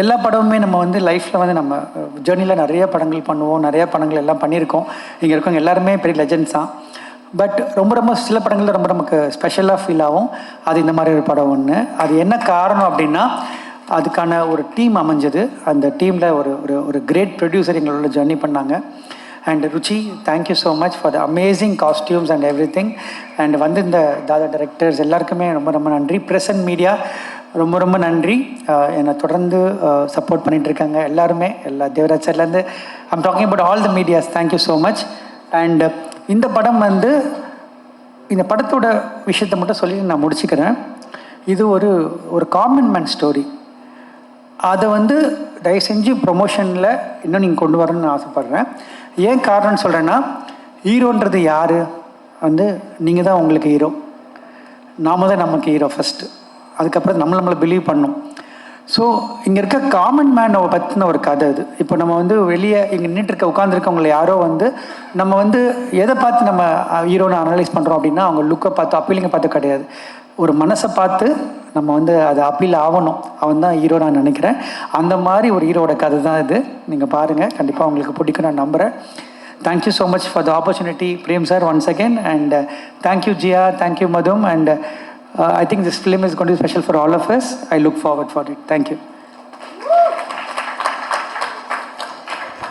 எல்லா படமுமே நம்ம வந்து லைஃப்பில் வந்து நம்ம ஜேர்னியில் நிறைய படங்கள் பண்ணுவோம், நிறைய படங்கள் எல்லாம் பண்ணியிருக்கோம். இங்கே இருக்கவங்க எல்லாருமே பெரிய லெஜெண்ட்ஸ் தான். பட் ரொம்ப ரொம்ப சில படங்கள் ரொம்ப நமக்கு ஸ்பெஷலாக ஃபீல் ஆகும். அது இந்த மாதிரி ஒரு படம் ஒன்று. அது என்ன காரணம் அப்படின்னா, அதுக்கான ஒரு டீம் அமைஞ்சது. அந்த டீமில் ஒரு ஒரு ஒரு கிரேட் ப்ரொடியூசர் எங்களோட ஜர்னி பண்ணாங்க. And Ruchi, thank you so much for the amazing costumes and every thing. And வந்து இந்த தாதா டைரக்டர்ஸ் எல்லாருக்குமே ரொம்ப ரொம்ப நன்றி. ப்ரெஸ் அண்ட் மீடியா ரொம்ப ரொம்ப நன்றி. என்னை தொடர்ந்து சப்போர்ட் பண்ணிகிட்டு இருக்காங்க எல்லாருமே, எல்லா தேவராஜ் சார்லேருந்து I'm talking about all the medias. Thank you so much. And இந்த படம் வந்து இந்த படத்தோட விஷயத்தை மட்டும் சொல்லி நான் முடிச்சுக்கிறேன். இது ஒரு ஒரு காமன் மேன் ஸ்டோரி. அதை வந்து தயவு செஞ்சு ப்ரொமோஷனில் இன்னும் நீங்கள் கொண்டு வரணும்னு ஆசைப்பட்றேன். ஏன் காரணம்னு சொல்கிறேன்னா, ஹீரோன்றது யார் வந்து நீங்கள் தான் உங்களுக்கு ஹீரோ, நாம தான் நமக்கு ஹீரோ ஃபஸ்ட்டு. அதுக்கப்புறம் நம்மளை பிலீவ் பண்ணணும். ஸோ இங்கே இருக்க காமன் மேனை பற்றின ஒரு கதை இது. இப்போ நம்ம வந்து வெளியே இங்கே நின்றுட்டு உட்காந்துருக்கவங்களை யாரோ வந்து நம்ம வந்து எதை பார்த்து நம்ம ஹீரோனை அனலைஸ் பண்ணுறோம் அப்படின்னா, அவங்க லுக்கை பார்த்து அப்பீலிங்கை பார்த்து கிடையாது, ஒரு மனசை பார்த்து நம்ம வந்து அது அப்பீல் ஆகணும். அவன் தான் ஹீரோ நான் நினைக்கிறேன். அந்த மாதிரி ஒரு ஹீரோட கதை தான் இது. நீங்கள் பாருங்கள், கண்டிப்பாக உங்களுக்கு பிடிக்கும் நான் நம்புகிறேன். Thank you so much for the opportunity Prem sir once again. And thank you Jiya, thank you மதும். And I think this film is going to be special for all of us. I look forward for it. Thank you.